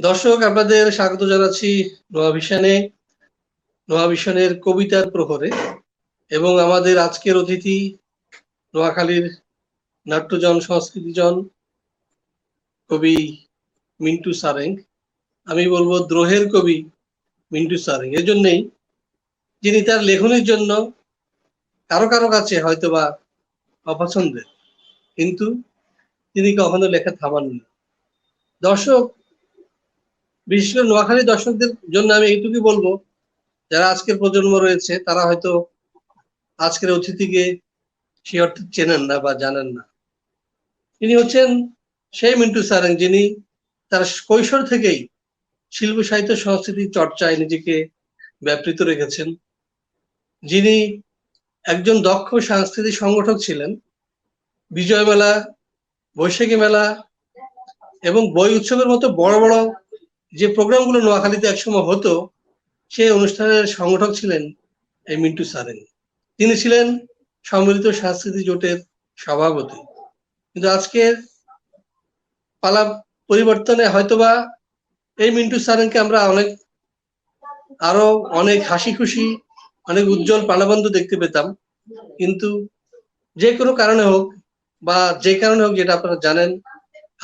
দর্শক, আপনাদের স্বাগত জানাচ্ছি নোয়া ভিশনের কবিতার প্রহরে। এবং আমাদের আজকের অতিথি নোয়াখালীর নাট্যজন, সংস্কৃতিজন, কবি মিন্টু সারেং। আমি বলবো দ্রোহের কবি মিন্টু সারেং, এজন্যই যিনি তার লেখনের জন্য কারো কারো কাছে হয়তোবা অপছন্দের, কিন্তু তিনি কখনো লেখা থামাননি। দর্শক, বিশেষ করে নোয়াখালী দর্শকদের জন্য আমি এইটুকুই বলবো, যারা আজকের প্রজন্ম রয়েছে তারা হয়তো আজকের অতিথিকে সে অর্থে চেনেন না বা জানেন না। তিনি হচ্ছেন সেই মিন্টু সারেং যিনি তার কৈশোর থেকেই শিল্প সাহিত্য সংস্কৃতি চর্চায় নিজেকে ব্যাপৃত রেখেছেন, যিনি একজন দক্ষ সাংস্কৃতিক সংগঠক ছিলেন। বিজয় মেলা, বৈশাখী মেলা এবং বই উৎসবের মতো বড় বড় যে প্রোগ্রামগুলো নোয়াখালীতে একসময় হতো, সেই অনুষ্ঠানের সংগঠক ছিলেন এই মিন্টু সারেং। তিনি ছিলেন সম্মিলিত সাংস্কৃতিক জোটের সভাপতি। কিন্তু আজকের পালা পরিবর্তনে হয়তোবা এই মিন্টু সারেংকে আমরা আরো অনেক হাসি খুশি, অনেক উজ্জ্বল প্রাণবন্ত দেখতে পেতাম। কিন্তু যে কোনো কারণে হোক বা যে কারণে হোক, যেটা আপনারা জানেন,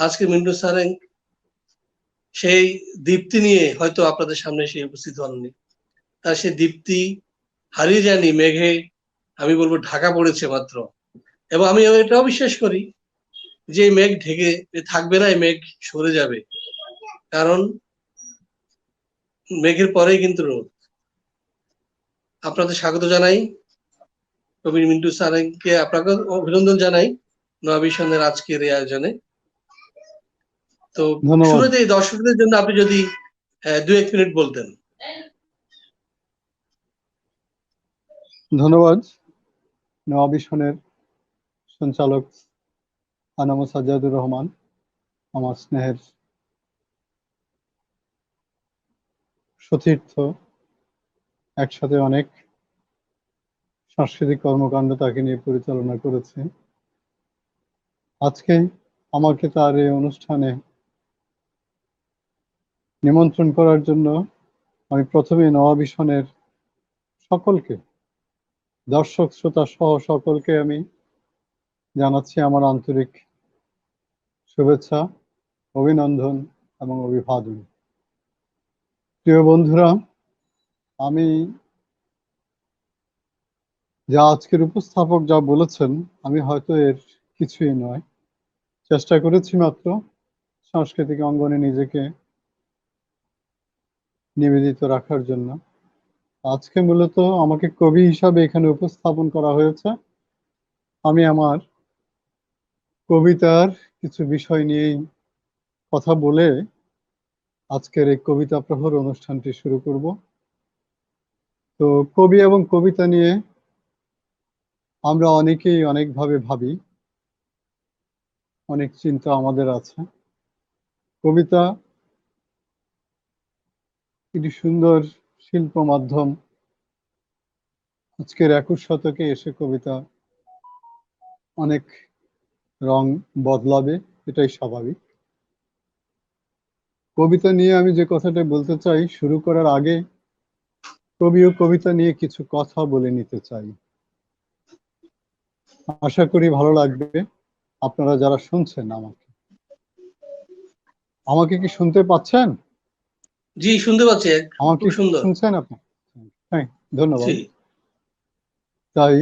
আজকে মিন্টু সারেং সেই দীপ্তি নিয়ে হয়তো আপনাদের সামনে এসে উপস্থিত হননি। তার সেই দীপ্তি হারিয়ে যায়নি মেঘে, আমি বলবো ঢাকা পড়েছে মাত্র। এবং আমি এটাও বিশ্বাস করি যে মেঘ ঢেকে থাকবে না, এই মেঘ সরে যাবে, কারণ মেঘের পরেই কিন্তু রোদ। আপনাদের স্বাগত জানাই, কবি মিন্টু সারেংকে আপনাকে অভিনন্দন জানাই নোয়া ভিশনের আজকের এই আয়োজনে। তো শুরুতে দর্শকদের জন্য আপনি যদি 2-1 মিনিট বলতেন। ধন্যবাদ। নোয়া ভিশনের সঞ্চালক আনাম সাজ্জাদুর রহমান, আমার স্নেহের সতীর্থ, একসাথে অনেক সাংস্কৃতিক কর্মকাণ্ড তাকে নিয়ে পরিচালনা করেছে। আজকে আমাকে তার এই অনুষ্ঠানে নিমন্ত্রণ করার জন্য আমি প্রথমে নোয়া ভিশনের সকলকে, দর্শক শ্রোতা সহ সকলকে আমি জানাচ্ছি আমার আন্তরিক শুভেচ্ছা, অভিনন্দন এবং অভিবাদন। প্রিয় বন্ধুরা, আমি যা আজকের উপস্থাপক যা বলেছেন, আমি হয়তো এর কিছুই নয়। চেষ্টা করেছি মাত্র সাংস্কৃতিক অঙ্গনে নিজেকে নিবেদিত রাখার জন্য। আজকে মূলত আমাকে কবি হিসাবে এখানে উপস্থাপন করা হয়েছে। আমি আমার কবিতার কিছু বিষয় নিয়েই কথা বলে আজকের এই কবিতা প্রহর অনুষ্ঠানটি শুরু করব। তো কবি এবং কবিতা নিয়ে আমরা অনেকেই অনেকভাবে ভাবি, অনেক চিন্তা আমাদের আছে। কবিতা একটি সুন্দর শিল্প মাধ্যম। আজকের 21 শতকে এসে কবিতা অনেক রং বদলাবে, এটাই স্বাভাবিক। কবিতা নিয়ে আমি যে কথাটা বলতে চাই, শুরু করার আগে কবি ও কবিতা নিয়ে কিছু কথা বলে নিতে চাই। আশা করি ভালো লাগবে আপনারা যারা শুনছেন। আমাকে কি শুনতে পাচ্ছেন? জি, শুনতে পাচ্ছি, আমাকে খুব সুন্দর শুনছেন আপনি? হ্যাঁ, ধন্যবাদ। তাই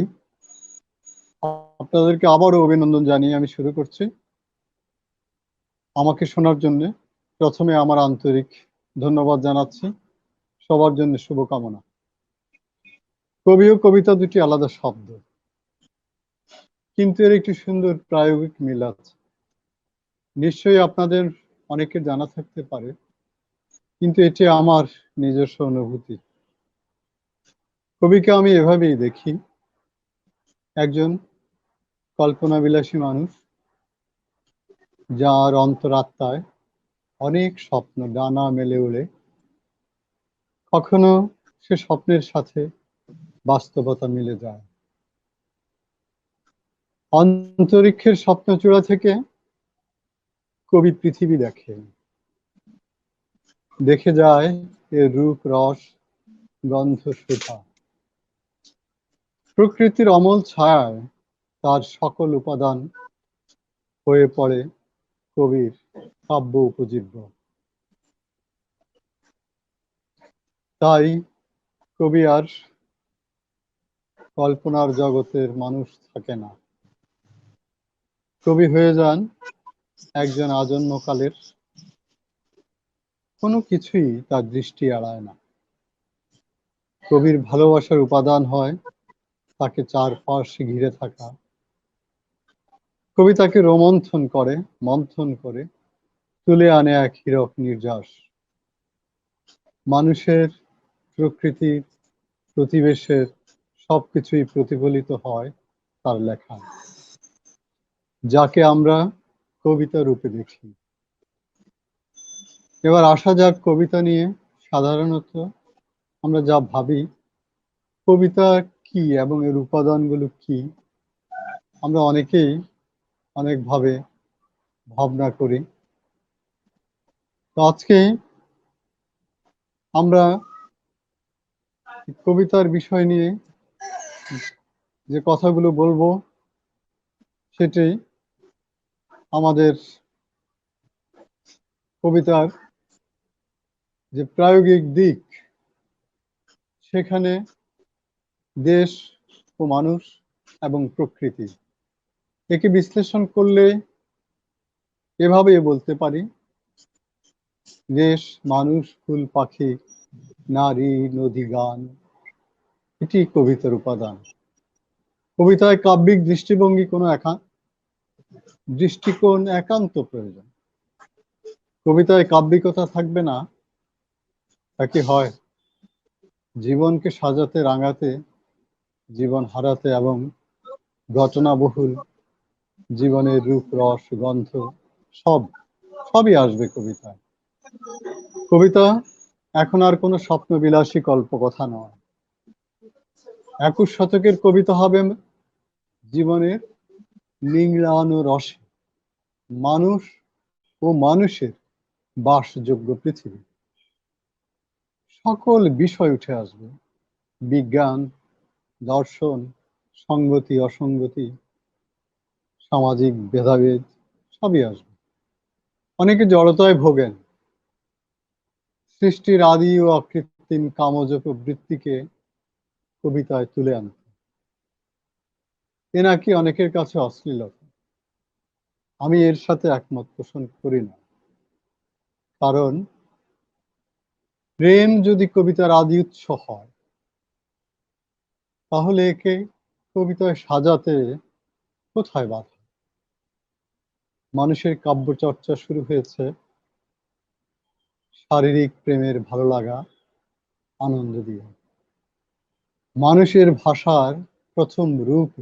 আপনাদেরকে আবারও অভিনন্দন জানিয়ে আমি শুরু করছি। আমাকে শোনার জন্য প্রথমে আমার আন্তরিক ধন্যবাদ জানাচ্ছি, সবার জন্য শুভকামনা। কবি ও কবিতা দুটি আলাদা শব্দ, কিন্তু এর একটি সুন্দর প্রায়োগিক মিল আছে। নিশ্চয়ই আপনাদের অনেকের জানা থাকতে পারে, কিন্তু এটি আমার নিজস্ব অনুভূতি। কবিকে আমি এভাবেই দেখি, একজন কল্পনাবিলাসী মানুষ, যার অন্তরাত্মায় অনেক স্বপ্ন ডানা মেলে উড়ে। কখনো সে স্বপ্নের সাথে বাস্তবতা মিলে যায়। অন্তরিক্ষের স্বপ্নচূড়া থেকে কবি পৃথিবী দেখে, দেখে যায় এর রূপ রস গন্ধ সুধা। প্রকৃতির অমল ছায়ায় তার সকল উপাদান হয়ে পড়ে কবির কাব্য উপজীব্য। তাই কবি আর কল্পনার জগতের মানুষ থাকে না, কবি হয়ে যান একজন আজন্মকালের, কোনো কিছুই তার দৃষ্টি এড়ায় না। কবির ভালোবাসার উপাদান হয় তাকে চারপাশ ঘিরে থাকা। কবি তাকে রোমন্থন করে, মন্থন করে তুলে আনে এক হীরক নির্যাস। মানুষের, প্রকৃতির, প্রতিবেশের সবকিছুই প্রতিফলিত হয় তার লেখায়, যাকে আমরা কবিতা রূপে দেখি। এবার আসা যাক কবিতা নিয়ে। সাধারণত আমরা যা ভাবি কবিতা কি এবং এর উপাদানগুলো কি, আমরা অনেকেই অনেকভাবে ভাবনা করি। তো আজকে আমরা কবিতার বিষয় নিয়ে যে কথাগুলো বলবো সেটি আমাদের কবিতার যে প্রায়োগিক দিক, সেখানে দেশ ও মানুষ এবং প্রকৃতি, একে বিশ্লেষণ করলে এভাবে বলতে পারি, দেশ, মানুষ, ফুল, পাখি, নারী, নদী, গান, এটি কবিতার উপাদান। কবিতায় কাব্যিক দৃষ্টিভঙ্গি কোনো দৃষ্টিকোণ একান্ত প্রয়োজন। কবিতায় কাব্যিকতা থাকবে না, তা কি হয়? জীবনকে সাজাতে, রাঙাতে, জীবন হারাতে এবং ঘটনাবহুল জীবনের রূপ রস গন্ধ সবই আসবে কবিতায়। কবিতা এখন আর কোনো স্বপ্নবিলাসী কল্পকথা নয়। 21 শতকের কবিতা হবে জীবনের নিংড়ানো রসে, মানুষ ও মানুষের বাসযোগ্য পৃথিবী। সকল বিষয় উঠে আসবে, বিজ্ঞান, দর্শন, সংগতি অসঙ্গতি, সামাজিক ভেদাভেদ, সবই আসবে। অনেকে জড়তায় ভোগেন, সৃষ্টির আদি ও অকৃত্রিম কামজ প্রবৃত্তিকে কবিতায় তুলে আনতে। এ নাকি অনেকের কাছে অশ্লীলতা। আমি এর সাথে একমত পোষণ করি না, কারণ প্রেম যদি কবিতার আদি উৎস হয়, তাহলে একে কবিতায় সাজাতে কোথায় বাধা? মানুষের কাব্য চর্চা শুরু হয়েছে শারীরিক প্রেমের ভালো লাগা, আনন্দ দিয়ে। মানুষের ভাষার প্রথম রূপ,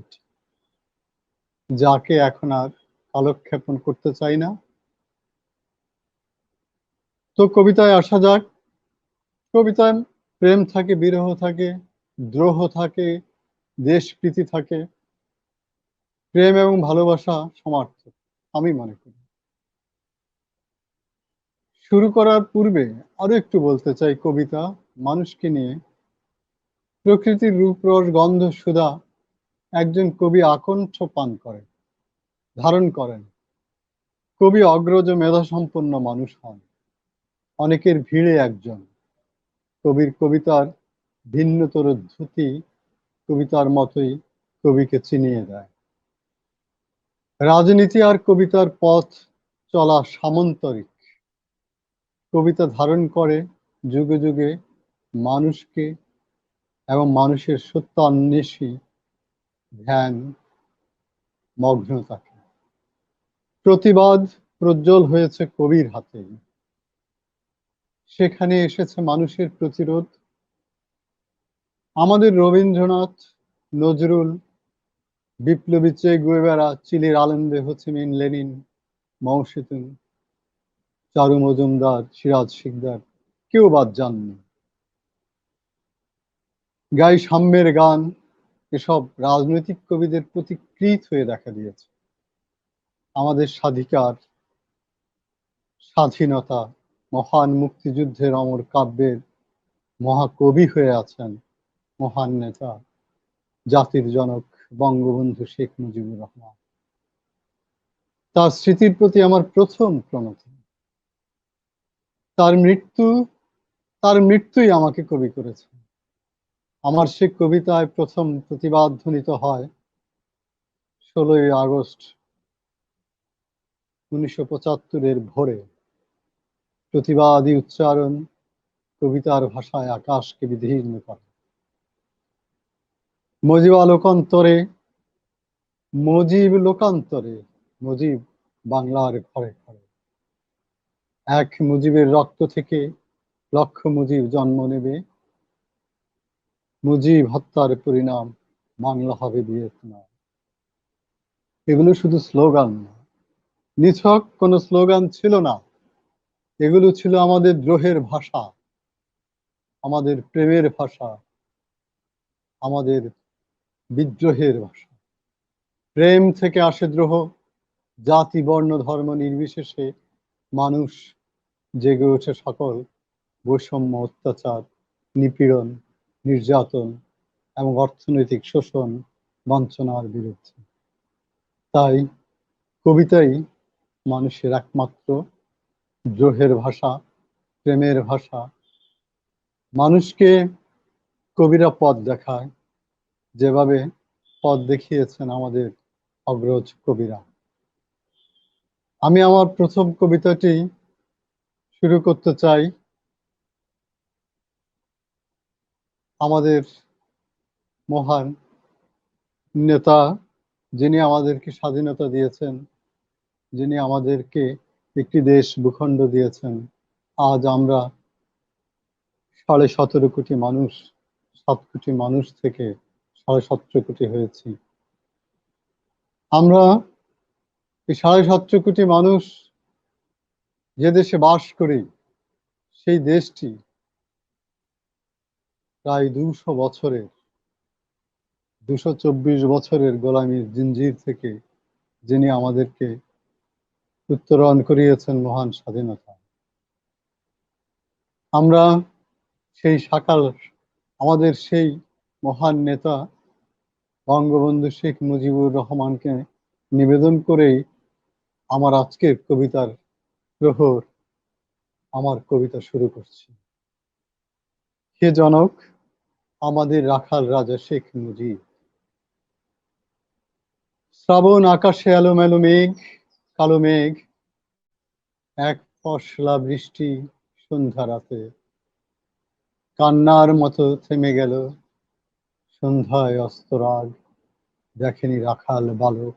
যাকে এখন আর কালক্ষেপণ করতে চাই না। তো কবিতায় আসা যাক। কবিতায় প্রেম থাকে, বিরহ থাকে, দ্রোহ থাকে, দেশপ্রীতি থাকে। প্রেম এবং ভালোবাসা সমার্থক আমি মনে করি। শুরু করার পূর্বে আরো একটু বলতে চাই, কবিতা মানুষকে নিয়ে। প্রকৃতির রূপ রস গন্ধ সুধা একজন কবি আকণ্ঠ পান করেন, ধারণ করেন। কবি অগ্রজ মেধা সম্পন্ন মানুষ হন, অনেকের ভিড়ে একজন। কবির কবিতার ভিন্নতর ধ্রুতি কবিতার মতোই কবিকে চিনিয়ে দেয়। রাজনীতি আর কবিতার পথ চলা সামন্তরিক। কবিতা ধারণ করে যুগে যুগে মানুষকে এবং মানুষের সত্য অন্বেষী ধ্যান মগ্নতাকে। প্রতিবাদ প্রজ্জ্বল হয়েছে কবির হাতে, সেখানে এসেছে মানুষের প্রতিরোধ। আমাদের রবীন্দ্রনাথ, নজরুল, বিপ্লবী চে গুয়েভারা, চিলির আলেন্দে, হো চি মিন, লেনিন, মাও সেতুং, চারু মজুমদার, সিরাজ শিকদার, কেউ বাদ যাননি। গাই সাম্যের গান, এসব রাজনৈতিক কবিদের প্রতিকৃত হয়ে দেখা দিয়েছে। আমাদের স্বাধিকার, স্বাধীনতা, মহান মুক্তিযুদ্ধের অমর কাব্যের মহাকবি হয়ে আছেন মহান নেতা জাতির জনক বঙ্গবন্ধু শেখ মুজিবুর রহমান। তার স্মৃতির প্রতি আমার প্রথম প্রণতি। তার মৃত্যুই আমাকে কবি করেছে। আমার সে কবিতায় প্রথম প্রতিবাদ ধ্বনিত হয় 16ই আগস্ট 1975-এর ভোরে। প্রতিবাদী উচ্চারণ কবিতার ভাষায় আকাশকে বিদীর্ণ করে। লোকান্তরে মুজিব বাংলার ঘরে ঘরে। এক মুজিবের রক্ত থেকে লক্ষ মুজিব জন্ম নেবে। মুজিব হত্যার পরিণাম বাংলা হবে ভিয়েতনাম। এগুলো শুধু স্লোগান না, নিছক কোনো স্লোগান ছিল না। এগুলো ছিল আমাদের দ্রোহের ভাষা, আমাদের প্রেমের ভাষা, আমাদের বিদ্রোহের ভাষা। প্রেম থেকে আসে দ্রোহ। জাতি বর্ণ ধর্ম নির্বিশেষে মানুষ জেগে ওঠে সকল বৈষম্য, অত্যাচার, নিপীড়ন, নির্যাতন এবং অর্থনৈতিক শোষণ, বঞ্চনার বিরুদ্ধে। তাই কবিতাই মানুষের একমাত্র দ্রোহের ভাষা, প্রেমের ভাষা। মানুষকে কবিরা পথ দেখায়, যেভাবে পথ দেখিয়েছেন আমাদের অগ্রজ কবিরা। আমি আমার প্রথম কবিতাটি শুরু করতে চাই আমাদের মহান নেতা, যিনি আমাদেরকে স্বাধীনতা দিয়েছেন, যিনি আমাদেরকে একটি দেশ ভূখণ্ড দিয়েছেন। আজ আমরা 17.5 কোটি মানুষ, 7 কোটি মানুষ থেকে 17.5 কোটি হয়েছি। আমরা এই 17.5 কোটি মানুষ যে দেশে বাস করি, সেই দেশটি প্রায় 224 বছরের গোলামীর জিঞ্জির থেকে যিনি আমাদেরকে উত্তরণ করিয়েছেন মহান স্বাধীনতা। আমরা আমাদের সেই মহান নেতা বঙ্গবন্ধু শেখ মুজিবুর রহমানকে নিবেদন করেই আমার আজকের কবিতার প্রহর, আমার কবিতা শুরু করছি। হে জনক আমাদের রাখাল রাজা শেখ মুজিব। শ্রাবণ আকাশে এলোমেলো মেঘ, কালো মেঘ, এক পশলা বৃষ্টি সন্ধ্যা রাতে কান্নার মতো থেমে গেল। সন্ধ্যায় অস্তরাগ দেখেনি রাখাল বালক।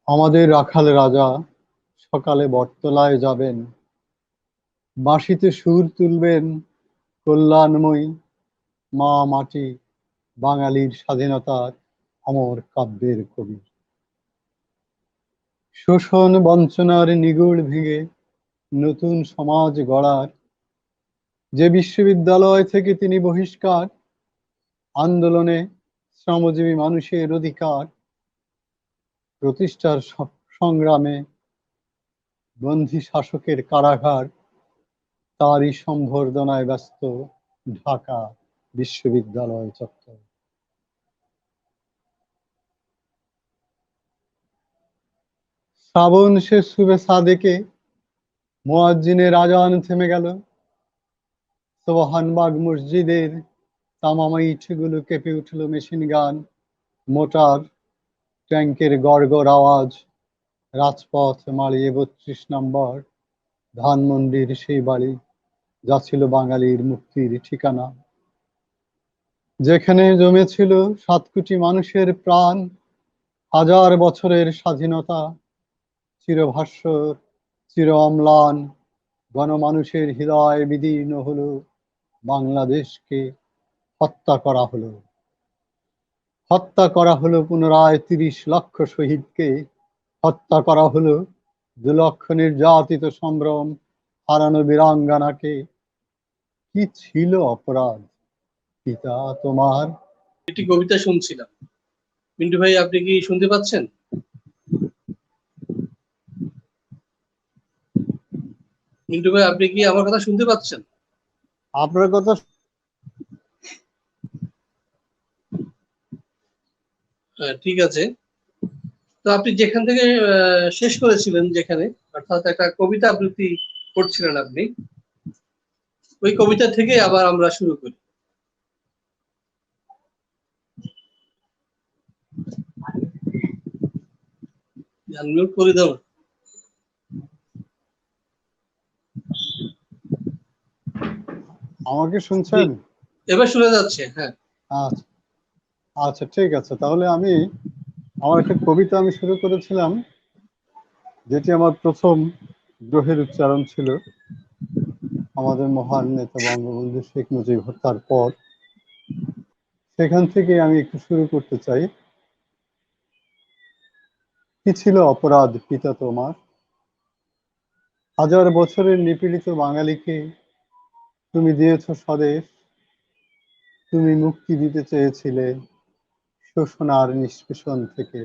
আমাদের রাখাল রাজা সকালে বটতলায় যাবেন, বাঁশিতে সুর তুলবেন কল্যাণময়ী মা মাটি, বাঙালির স্বাধীনতার অমর কাব্যের কবি। শোষণ বঞ্চনার নিগুড় ভেঙে নতুন সমাজ গড়ার যে বিশ্ববিদ্যালয় থেকে তিনি বহিষ্কার, আন্দোলনে শ্রমজীবী মানুষের অধিকার প্রতিষ্ঠার সংগ্রামে বন্দী শাসকের কারাগার, তারই সম্বর্ধনায় ব্যস্ত ঢাকা বিশ্ববিদ্যালয় চত্বর। শ্রাবণ শেষ শুভে সাদেকে মুয়াজ্জিনের আজান থেমে গেল। সোবহানবাগ মসজিদের তামামা ইটগুলো কেঁপে উঠল মেশিন গান, মোটার, ট্যাঙ্কের গড়গড় আওয়াজ। রাজপথ মাড়িয়ে 32 নম্বর ধানমন্ডির সেই বাড়ি, যা ছিল বাঙালির মুক্তির ঠিকানা, যেখানে জমেছিল 7 কোটি মানুষের প্রাণ, হাজার বছরের স্বাধীনতা। চিরভাস্বর চির অম্লান গণমানুষের হৃদয় বিদীর্ণ হলো। বাংলাদেশকে হত্যা করা হলো। হত্যা করা হলো পুনরায় 30 লক্ষ শহীদকে। হত্যা করা হলো 2 লক্ষ নির্যাতিত সম্ভ্রম হারানো বীরাঙ্গনাকে। কি ছিল অপরাধ পিতা তোমার? একটি কবিতা শুনছিলাম। মিন্টু ভাই, আপনি কি শুনতে পাচ্ছেন? মিন্টু ভাই, আপনি কি আমার কথা শুনতে পাচ্ছেন? আপনার কথা হ্যাঁ, ঠিক আছে। তো আপনি যেখান থেকে শেষ করেছিলেন, যেখানে অর্থাৎ একটা কবিতা আবৃত্তি করছিলেন আপনি, ওই কবিতা থেকে আবার আমরা শুরু করি। আনমিউট করে দাও। আমাকে জি, শুনছেন? এবার শোনা যাচ্ছে, হ্যাঁ। আচ্ছা আচ্ছা, ঠিক আছে। তাহলে আমার একটা কবিতা আমি শুরু করেছিলাম, যেটি আমার প্রথম গ্রহের উচ্চারণ ছিল আমাদের মহান নেতা বঙ্গবন্ধু শেখ মুজিব হত্যার পর। সেখান থেকে আমি একটু শুরু করতে চাই। কি ছিল অপরাধ পিতা তোমার, হাজার বছরের নিপীড়িত বাঙালিকে তুমি দিয়েছ স্বদেশ। তুমি মুক্তি দিতে চেয়েছিলে শোষণ আর নিষ্পেষণ থেকে।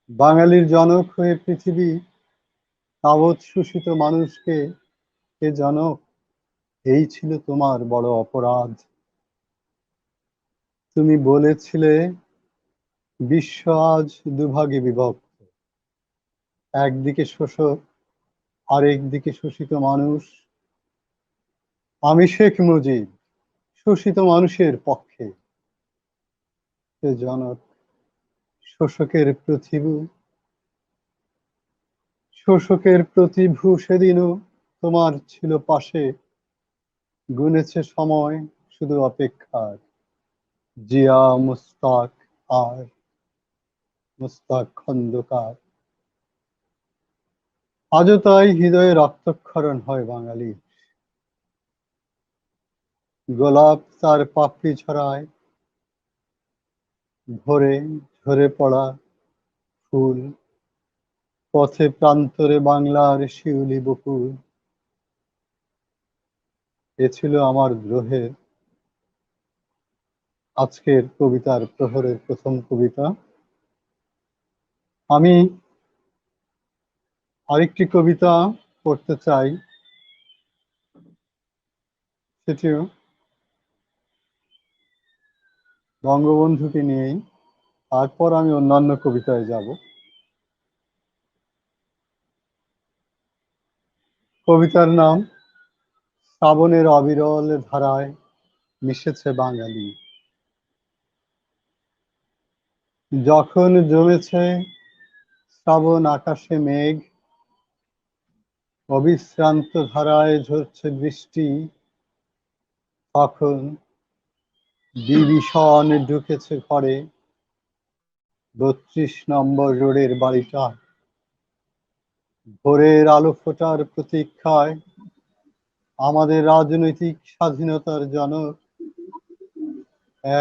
বাঙালির জনক হয়ে পৃথিবী তাবৎ শোষিত মানুষকে হে জনক, এই ছিল তোমার বড় অপরাধ। তুমি বলেছিলে বিশ্ব আজ দুভাগে বিভক্ত, একদিকে শোষক আর একদিকে শোষিত মানুষ। আমি শেখ মুজিব শোষিত মানুষের পক্ষে। হে জনক, শোষকের প্রতিভু সেদিনও তোমার ছিল পাশে। গুনেছে সময় শুধু অপেক্ষার, জিয়া মুস্তাক আর মুস্তাক খন্দকার। আজও তাই হৃদয়ে রক্তক্ষরণ হয় বাঙালি। গোলাপ তার পাপড়ি ছড়ায় ভোরে, ঝরে পড়া ফুল, পথে প্রান্তরে বাংলার শিউলি বকুল। এ ছিল আমার গ্রহের আজকের কবিতার প্রহরের প্রথম কবিতা। আমি আরেকটি কবিতা পড়তে চাই, সেটিও বঙ্গবন্ধুকে নিয়েই। তারপর আমি অন্যান্য কবিতায় যাব। কবিতার নাম শ্রাবণের অবিরল ধারায় মিশেছে বাঙালি। যখন জমেছে শ্রাবণ আকাশে মেঘ, অবিশ্রান্ত ধারায় ঝরছে বৃষ্টি, তখন বিভীষণ ঢুকেছে ঘরে ৩২ নম্বর রোডের বাড়িটা। ভোরের আলো ফোটার প্রতীক্ষায় আমাদের রাজনৈতিক স্বাধীনতার জনক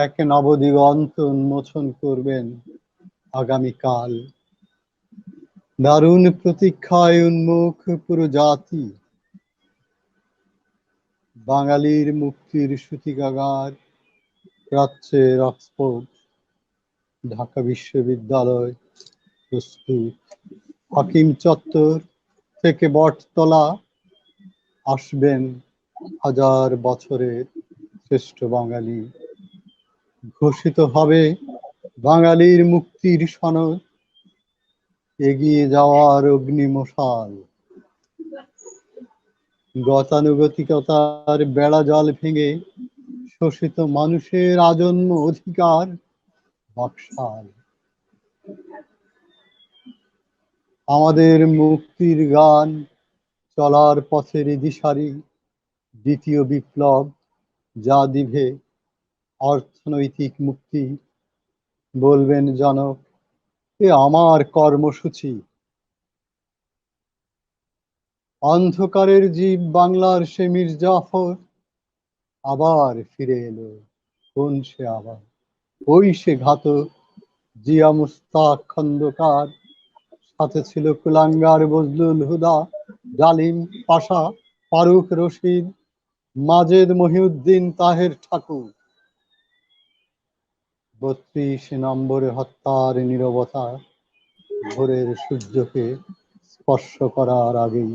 এক নবদিগন্ত উন্মোচন করবেন আগামীকাল। দারুণ প্রতীক্ষায় উন্মুখ পুরো জাতি, বাঙালির মুক্তির সূতিকাগার প্রাচ্যের অক্সফোর্ড, ঢাকা বিশ্ববিদ্যালয় প্রস্তুত। হাকিম চত্বর থেকে বটতলা আসবেন হাজার বছরের শ্রেষ্ঠ বাঙালি। ঘোষিত হবে বাঙালির মুক্তির সনদ, এগিয়ে যাওয়ার অগ্নিমশাল। গতানুগতিকতার বেড়া জাল ভেঙে শোষিত মানুষের আজন্ম অধিকার বাকশাল। আমাদের মুক্তির গান চলার পথের দিশারি, দ্বিতীয় বিপ্লব যা দিবে অর্থনৈতিক মুক্তি। বলবেন জনক, এ আমার কর্মসূচি। অন্ধকারের জীব বাংলার সে মীর জাফর আবার ফিরে এলো। কোন সে আবার? ওই সে ঘাতক জিয়া মুস্তাক খন্দকার, সাথে ছিল কুলাঙ্গার বজলুল হুদা, জালিম পাশা, ফারুক রশিদ, মাজেদ মহিউদ্দিন তাহের ঠাকুর। ৩২ নম্বরে হত্যার নীরবতা ভোরের সূর্যকে স্পর্শ করার আগেই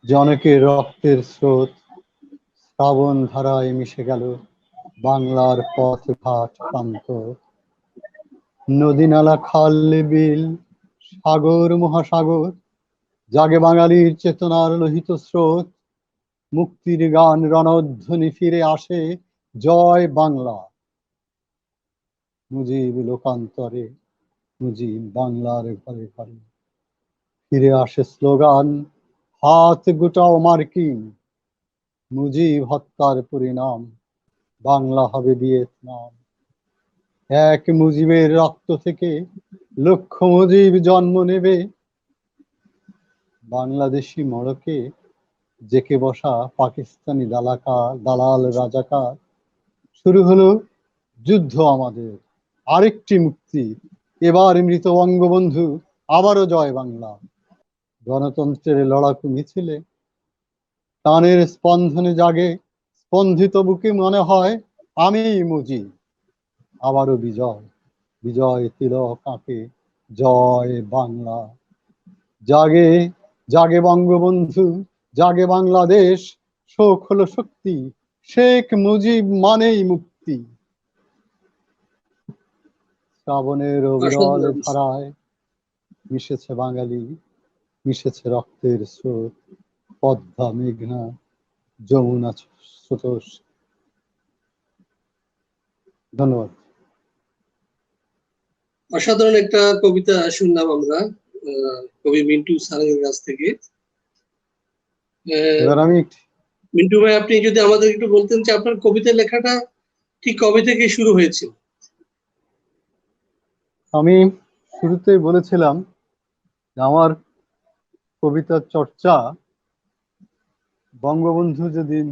জনকের রক্তের স্রোত শ্রাবণ ধারায় মিশে গেল বাংলার পথ ঘাট প্রান্ত। নদী নালা খাল বিল সাগর মহাসাগর, জাগে বাঙালির চেতনার লোহিত স্রোত। মুক্তির গান রণধ্বনি ফিরে আসে, জয় বাংলা। মুজিব লোকান্তরে, মুজিব বাংলার ঘরে ঘরে। ফিরে আসে স্লোগান, হাত গুটাও মার্কিন। মুজিব হত্যার পরিণাম, বাংলা হবে ভিয়েতনাম। এক মুজিবের রক্ত থেকে লক্ষ মুজিব জন্ম নেবে। বাংলাদেশি মড়কে জেকে বসা পাকিস্তানি দালাল রাজাকার। শুরু হলো যুদ্ধ আমাদের, আরেকটি মুক্তি। এবার মৃত বঙ্গবন্ধু, আবারও জয় বাংলা। গণতন্ত্রের লড়াকু মিছিলে প্রাণের স্পন্দনে জাগে, স্পন্দিত বুকে মনে হয় আমি মুজিব। আবারও বিজয়, বিজয় তিলক আঁকে জয় বাংলা। জাগে জাগে বঙ্গবন্ধু, জাগে বাংলাদেশ। শোক হলো শক্তি, শেখ মুজিব মানেই মুক্তি। শ্রাবণের অবিরল অসাধারণ। ধারায় মিশেছে বাঙালি, মিশেছে রক্তের স্রোত। পদ্মা মেঘনা যমুনা স্রোতস। ধন্যবাদ। অসাধারণ একটা কবিতা শুনলাম আমরা কবি মিন্টু স্যারের কাছ থেকে। এবার আমি মিন্টু ভাই, আপনি যদি আমাদের একটু বলতেন যে আপনার কবিতা লেখাটা ঠিক কবে থেকে শুরু হয়েছিল? আমি শুরুতেই বলেছিলাম যে আমার কবিতার চর্চা বঙ্গবন্ধু যেদিন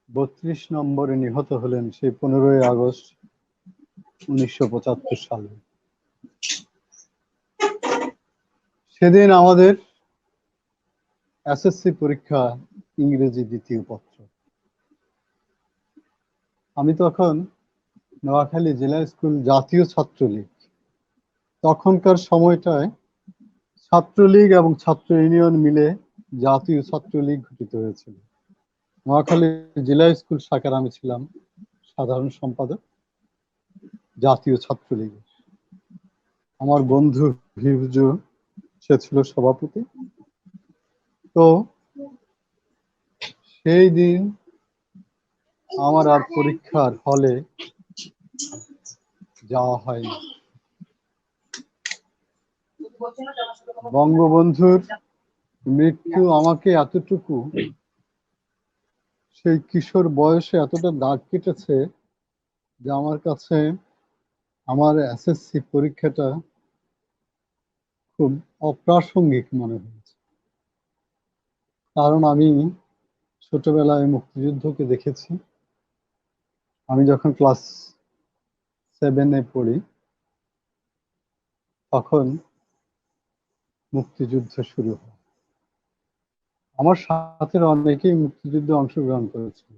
৩২ নম্বরে নিহত হলেন, সেই 15ই আগস্ট 1975 সালে। সেদিন আমাদের এসএসসি পরীক্ষা, ইংরেজি দ্বিতীয় পত্র। আমি তখন নোয়াখালী জেলা স্কুল জাতীয় ছাত্রলীগ, তখনকার সময়টায় ছাত্রলীগ এবং ছাত্র ইউনিয়ন মিলে জাতীয় ছাত্রলীগ গঠিত হয়েছিল। নোয়াখালী জেলা স্কুল শাখার আমি ছিলাম সাধারণ সম্পাদক জাতীয় ছাত্রলীগের। আমার বন্ধু হিফজু, সে ছিল সভাপতি। তো সেই দিন আমার আর পরীক্ষার হলে যাওয়া হয়নি। বঙ্গবন্ধুর মৃত্যু আমাকে এতটুকু, সেই কিশোর বয়সে এতটা দাগ কেটেছে যে আমার কাছে আমার এসএসসি পরীক্ষাটা খুব অপ্রাসঙ্গিক মনে হয়েছে। কারণ আমি ছোটবেলায় মুক্তিযুদ্ধকে দেখেছি। আমি যখন ক্লাস 7-এ পড়ি, তখন মুক্তিযুদ্ধ শুরু হয়। আমার সাথে অনেকেই মুক্তিযুদ্ধে অংশগ্রহণ করেছিল,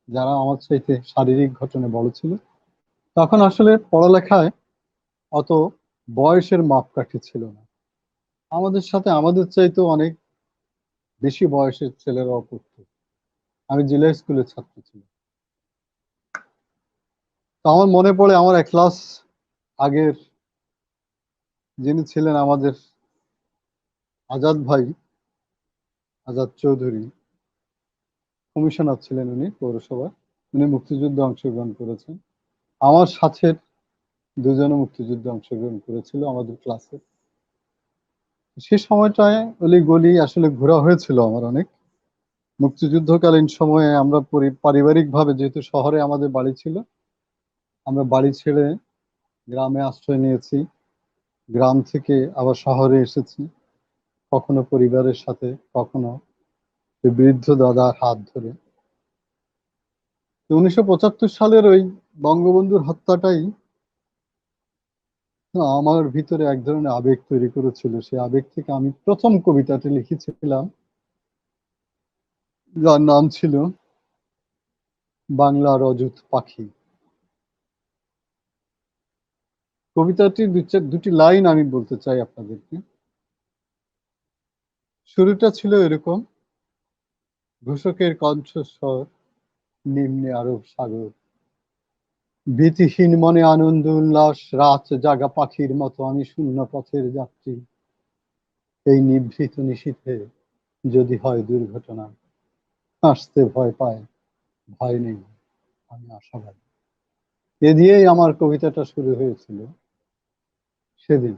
যারা আমার চাইতে শারীরিক গঠনে বড় ছিল। তখন আসলে পড়ালেখায় অত বয়সের মাপকাঠি ছিল না। আমাদের সাথে আমাদের চাইতেও অনেক বেশি বয়সের ছেলেরাও পড়তো। আমি জেলা স্কুলের ছাত্র ছিলাম। তো আমার মনে পড়ে আমার এক ক্লাস আগের যিনি ছিলেন আমাদের আজাদ ভাই, আজাদ চৌধুরী, কমিশনার ছিলেন উনি পৌরসভার। উনি মুক্তিযুদ্ধে অংশগ্রহণ করেছেন। আমার সাথে দুজনে মুক্তিযুদ্ধে অংশগ্রহণ করেছিল আমাদের ক্লাসে। সে সময়টায় অলি গলি আসলে ঘোরা হয়েছিল আমার অনেক। মুক্তিযুদ্ধকালীন সময়ে আমরা পারিবারিক ভাবে, যেহেতু শহরে আমাদের বাড়ি ছিল, আমরা বাড়ি ছেড়ে গ্রামে আশ্রয় নিয়েছি। গ্রাম থেকে আবার শহরে এসেছি, কখনো পরিবারের সাথে, কখনো বৃদ্ধ দাদার হাত ধরে। 1975 সালের ওই বঙ্গবন্ধুর হত্যাটাই আমার ভিতরে এক ধরনের আবেগ তৈরি করেছিল। সেই আবেগ থেকে আমি প্রথম কবিতাটি লিখেছিলাম, যার নাম ছিল বাংলার অযুত পাখি। কবিতাটির দুটি লাইন আমি বলতে চাই আপনাদেরকে। শুরুটা ছিল এরকম: ঘোষকের কণ্ঠস্বর, নিম্নে আরব সাগর, ভীতিহীন মনে আনন্দ উল্লাস, রাত জাগা পাখির মতো আমি শূন্য পথের যাত্রী। এই নিভৃত নিশীথে যদি হয় দুর্ঘটনা, হাসতে ভয় পায়, ভয় নেই, আমি আশাবাদী। এ দিয়েই আমার কবিতাটা শুরু হয়েছিল সেদিন।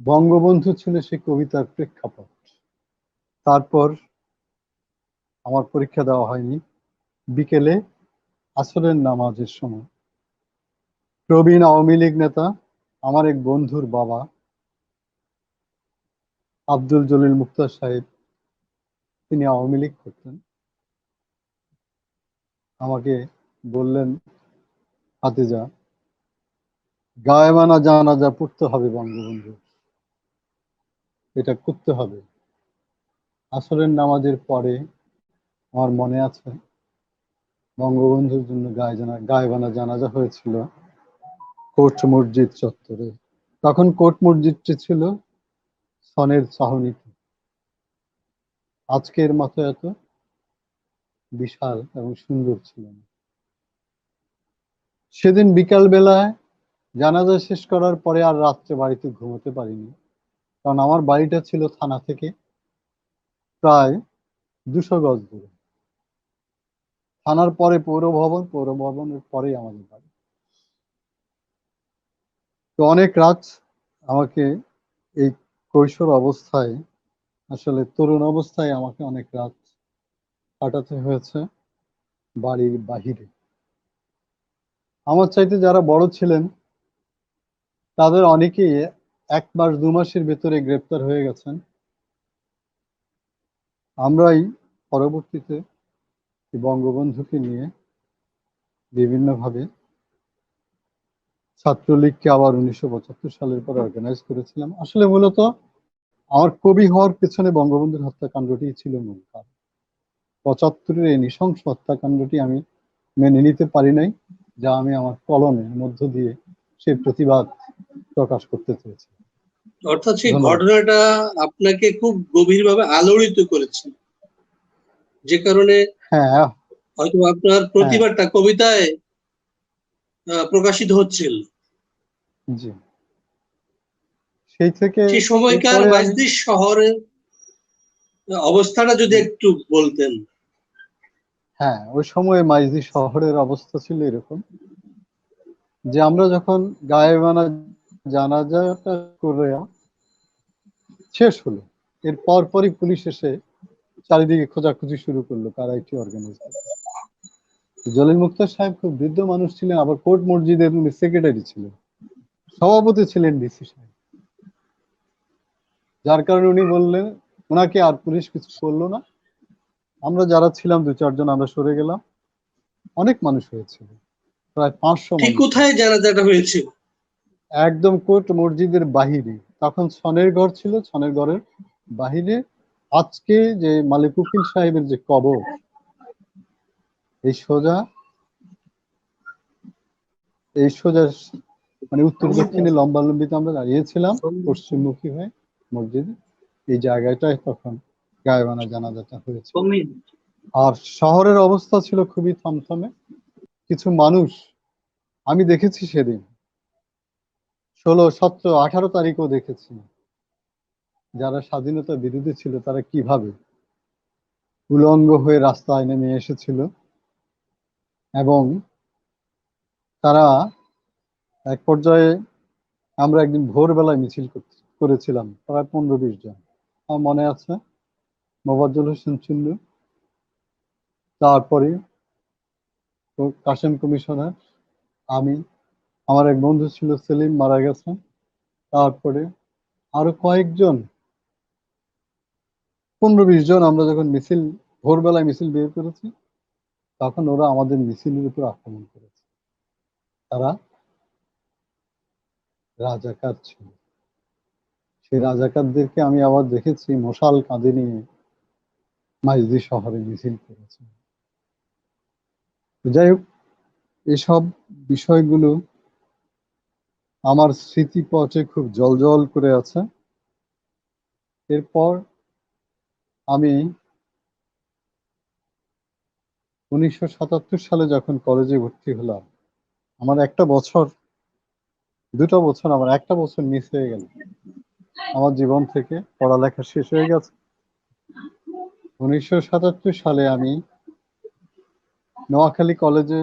বঙ্গবন্ধু ছিল সে কবিতার প্রেক্ষাপট। তারপর আমার পরীক্ষা দেওয়া হয়নি। বিকেলে আসরের নামাজের সময় প্রবীণ আওয়ামী লীগ নেতা, আমার এক বন্ধুর বাবা আব্দুল জলিল মুক্তার সাহেব, তিনি আওয়ামী লীগ করতেন, আমাকে বললেন, হাতিজা, গায়েবানা জানাজা পড়তে হবে বঙ্গবন্ধু, এটা করতে হবে। আসরের নামাজের পরে আমার মনে আছে বঙ্গবন্ধুর জন্য গায়েবানা জানাজা হয়েছিল কোর্ট মসজিদ চত্বরে। তখন কোর্ট মসজিদটি ছিল সনের চাহনিতে, আজকের মতো এত বিশাল এবং সুন্দর ছিল না। সেদিন বিকাল বেলায় জানাজা শেষ করার পরে আর রাত্রে বাড়িতে ঘুমোতে পারিনি, কারণ আমার বাড়িটা ছিল থানা থেকে প্রায় 200 গজ দূরে। থানার পরে পৌরভবন, পৌরভবনের পরেই আমাদের বাড়ি। তো অনেক রাত আমাকে এই কৈশোর অবস্থায়, আসলে তরুণ অবস্থায় আমাকে অনেক রাত কাটাতে হয়েছে বাড়ির বাহিরে। আমার চাইতে যারা বড় ছিলেন তাদের অনেকেই 1 মাস 2 মাসের ভেতরে গ্রেপ্তার হয়ে গেছেন। আমরাই পরবর্তীতে বঙ্গবন্ধুকে নিয়ে বিভিন্নভাবে ছাত্রলীগকে আবার 1975 সালের পর অর্গানাইজ করেছিলাম। আসলে মূলত আমার কবি হওয়ার পেছনে বঙ্গবন্ধুর হত্যাকাণ্ডটি ছিল মূল কারণ। 75-এর এই নৃশংস হত্যাকাণ্ডটি আমি মেনে নিতে পারি নাই, যা আমি আমার কলমের মধ্য দিয়ে সেই প্রতিবাদ প্রকাশ করতে চেয়েছি। অর্থাৎ সেই ধন্যবাদ। ঘটনাটা আপনাকে খুব গভীরভাবে আলোড়িত করেছে, যে কারণে হ্যাঁ, হয়তো আপনার হ্যাঁ, প্রতিবাদটা কবিতায় প্রকাশিত হচ্ছিল। জি। সেই থেকে সেই সময়কার এরপরে আমি, মাইজদির শহরের অবস্থাটা যদি একটু বলতেন। হ্যাঁ, ওই সময় মাইজদি শহরের অবস্থা ছিল এরকম যে আমরা যখন গায়েবানা জানাজাটা করে শেষ হলো, এর পরপরই পুলিশ এসে চারিদিকে খোঁজাখুঁজি শুরু করলো কারা এটি অর্গানাইজ করছে। জলিল মুক্তার সাহেব খুব বৃদ্ধ মানুষ ছিলেন, আবার কোর্ট মসজিদের উনি সেক্রেটারি ছিলেন, সভাপতি ছিলেন ডিসি সাহেব, যার কারণে উনি বললেন, ওনাকে আর পুলিশ কিছু করলো না। আমরা যারা ছিলাম 2-4 জন আমরা সরে গেলাম। অনেক মানুষ হয়েছিল, প্রায় 500 ঠিক মানুষ কোথায় হয়েছিল। জানাজাটা হয়েছে? একদম কোর্ট মসজিদের বাহিরে। তখন ছনের ঘর ছিল, ছনের ঘরের বাহিরে আজকে যে মালিক উকিল সাহেবের যে কবর, এই সোজা মানে উত্তর দক্ষিণে লম্বালম্বিতে আমরা দাঁড়িয়েছিলাম পশ্চিমমুখী হয়ে মসজিদে। এই জায়গাটায় তখন গায়েবানা জানাজাটা হয়েছে। আর শহরের অবস্থা ছিল খুবই থমথমে। কিছু মানুষ আমি দেখেছি সেদিন, 16, 17, 18 তারিখও দেখেছি, যারা স্বাধীনতা বিরোধী ছিল তারা কিভাবে উলঙ্গ হয়ে রাস্তায় নেমে এসেছিল এবং তারা এক পর্যায়ে, আমরা একদিন ভোরবেলায় মিছিল করেছিলাম প্রায় 15-20 জন। আমার মনে আছে মোফাজ্জল হোসেন চুন্নু, তারপরে কাশেম কমিশনার, আমি, আমার এক বন্ধু ছিল সেলিম, মারা গেছেন, তারপরে আরো কয়েকজন, 15-20 জন আমরা যখন মিছিল, ভোরবেলায় মিছিল বের করেছি, তখন ওরা আমাদের মিছিলের উপর আক্রমণ করেছে। তারা রাজাকার ছিল। সেই রাজাকারদেরকে আমি আবার দেখেছি মশাল কাঁধে নিয়ে মাইজদি শহরে মিছিল করেছে। যাই হোক, এসব বিষয়গুলো আমার স্মৃতিপটে খুব জ্বলজ্বল করে আছে। এরপর আমি 1977 সালে যখন কলেজে ভর্তি হলাম, আমার দুটো বছর আমার একটা বছর মিস হয়ে গেল আমার জীবন থেকে, পড়ালেখা শেষ হয়ে গেছে। 1977 সালে আমি নোয়াখালী কলেজে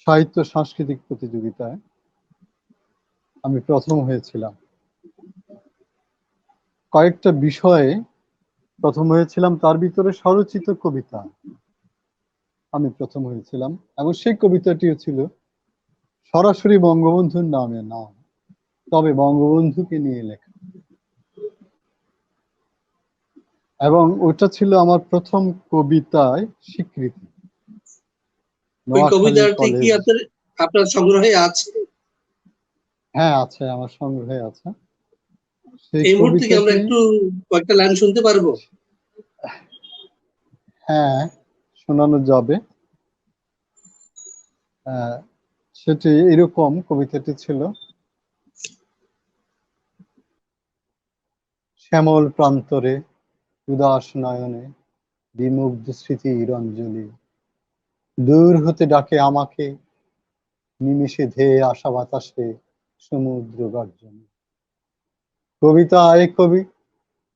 সাহিত্য সাংস্কৃতিক প্রতিযোগিতায় আমি প্রথম হয়েছিলাম। কয়েকটা বিষয়ে প্রথম হয়েছিলাম, তার ভিতরে স্বরচিত কবিতা আমি প্রথম হয়েছিলাম, এবং সেই কবিতাটিও ছিল সরাসরি বঙ্গবন্ধুর নামে না, তবে বঙ্গবন্ধুকে নিয়ে লেখা, এবং ওটা ছিল আমার প্রথম কবিতায় স্বীকৃতি। ওই নোয়াখালী কবিতাটি কি কলেজ, আপনার সংগ্রহে আছে? হ্যাঁ আছে, আমার সংগ্রহে আছে সেই এই মুহূর্তে কি আমরা কবিতাটি। একটু কয়েকটা লাইন শুনতে পারবো? হ্যাঁ, শোনানো যাবে। সেটি এরকম, কবিতাটি ছিল: শ্যামল প্রান্তরে উদাস নয়নে বিমুগ্ধ স্মৃতির অঞ্জলি, দূর হতে ডাকে আমাকে নিমিষে ধেয়ে আসা বাতাসে সমুদ্র গর্জনে। কবিতায় কবি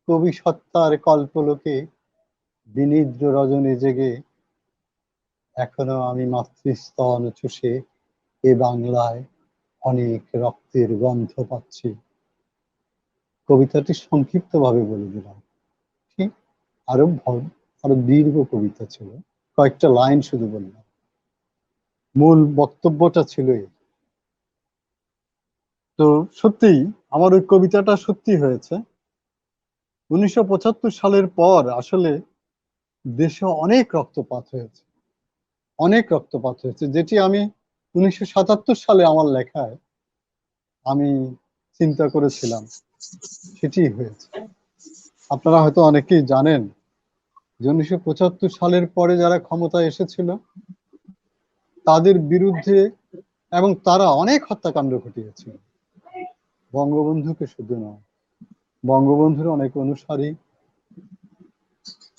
কবি সত্তার কল্পলোকে বিনিদ্র রজনে জেগে এখনো আমি মাতৃস্তন চুষে এ বাংলায় অনেক রক্তের গন্ধ পাচ্ছি। কবিতাটি সংক্ষিপ্ত ভাবে বলে দিলাম, ঠিক আরো আরো দীর্ঘ কবিতা ছিল, কয়েকটা লাইন শুধু বললাম, মূল বক্তব্যটা ছিল এই। তো সত্যিই আমার ওই কবিতাটা সত্যি হয়েছে। 1975 সালের পর আসলে দেশে অনেক রক্তপাত হয়েছে, যেটি আমি 1977 সালে আমার লেখায় আমি চিন্তা করেছিলাম, সেটি হয়েছে। আপনারা হয়তো অনেকেই জানেন যে 1975 সালের পরে যারা ক্ষমতায় এসেছিল তাদের বিরুদ্ধে, এবং তারা অনেক হত্যাকাণ্ড ঘটিয়েছিল, বঙ্গবন্ধুকে শুধু নয়, বঙ্গবন্ধুর অনেক অনুসারী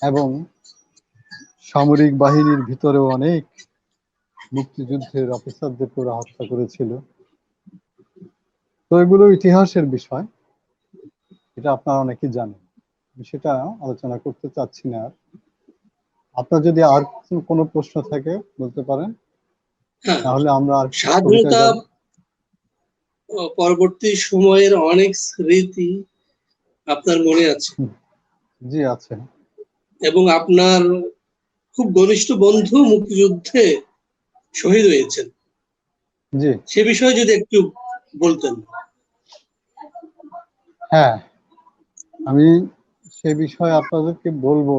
এবং সামরিক বাহিনীর ভিতরেও অনেক মুক্তিযুদ্ধের অফিসারদের ওরা হত্যা করেছিল। তো এগুলো ইতিহাসের বিষয়, এটা আপনারা অনেকেই জানেন, সেটা আলোচনা করতে চাচ্ছি না। আপনার যদি আর কোনো প্রশ্ন থাকে বলতে পারেন, হ্যাঁ, তাহলে আমরা আর কবিতায় স্বাধীনতা যাব। পরবর্তী সময়ের অনেক স্মৃতি আপনার মনে আছে, জি আছে। এবং আপনার খুব ঘনিষ্ঠ বন্ধু মুক্তিযুদ্ধে শহীদ হয়েছেন, জি, সে বিষয়ে যদি একটু বলতেন। হ্যাঁ, আমি সে বিষয়ে আপনাদেরকে বলবো।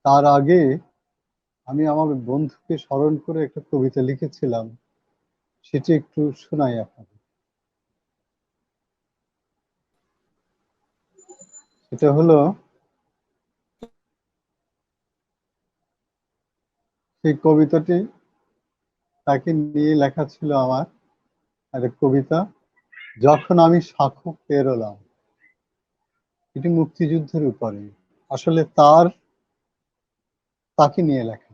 তার আগে আমি আমার বন্ধুকে স্মরণ করে একটা কবিতা লিখেছিলাম, সেটি একটু শোনাই আপনাদের। সেটা হলো, সেই কবিতাটি তাকে নিয়ে লেখা ছিল আমার একটা কবিতা, যখন আমি সাঁকো পেরোলাম। এটি মুক্তিযুদ্ধের উপরে, আসলে তাকে নিয়ে লেখা।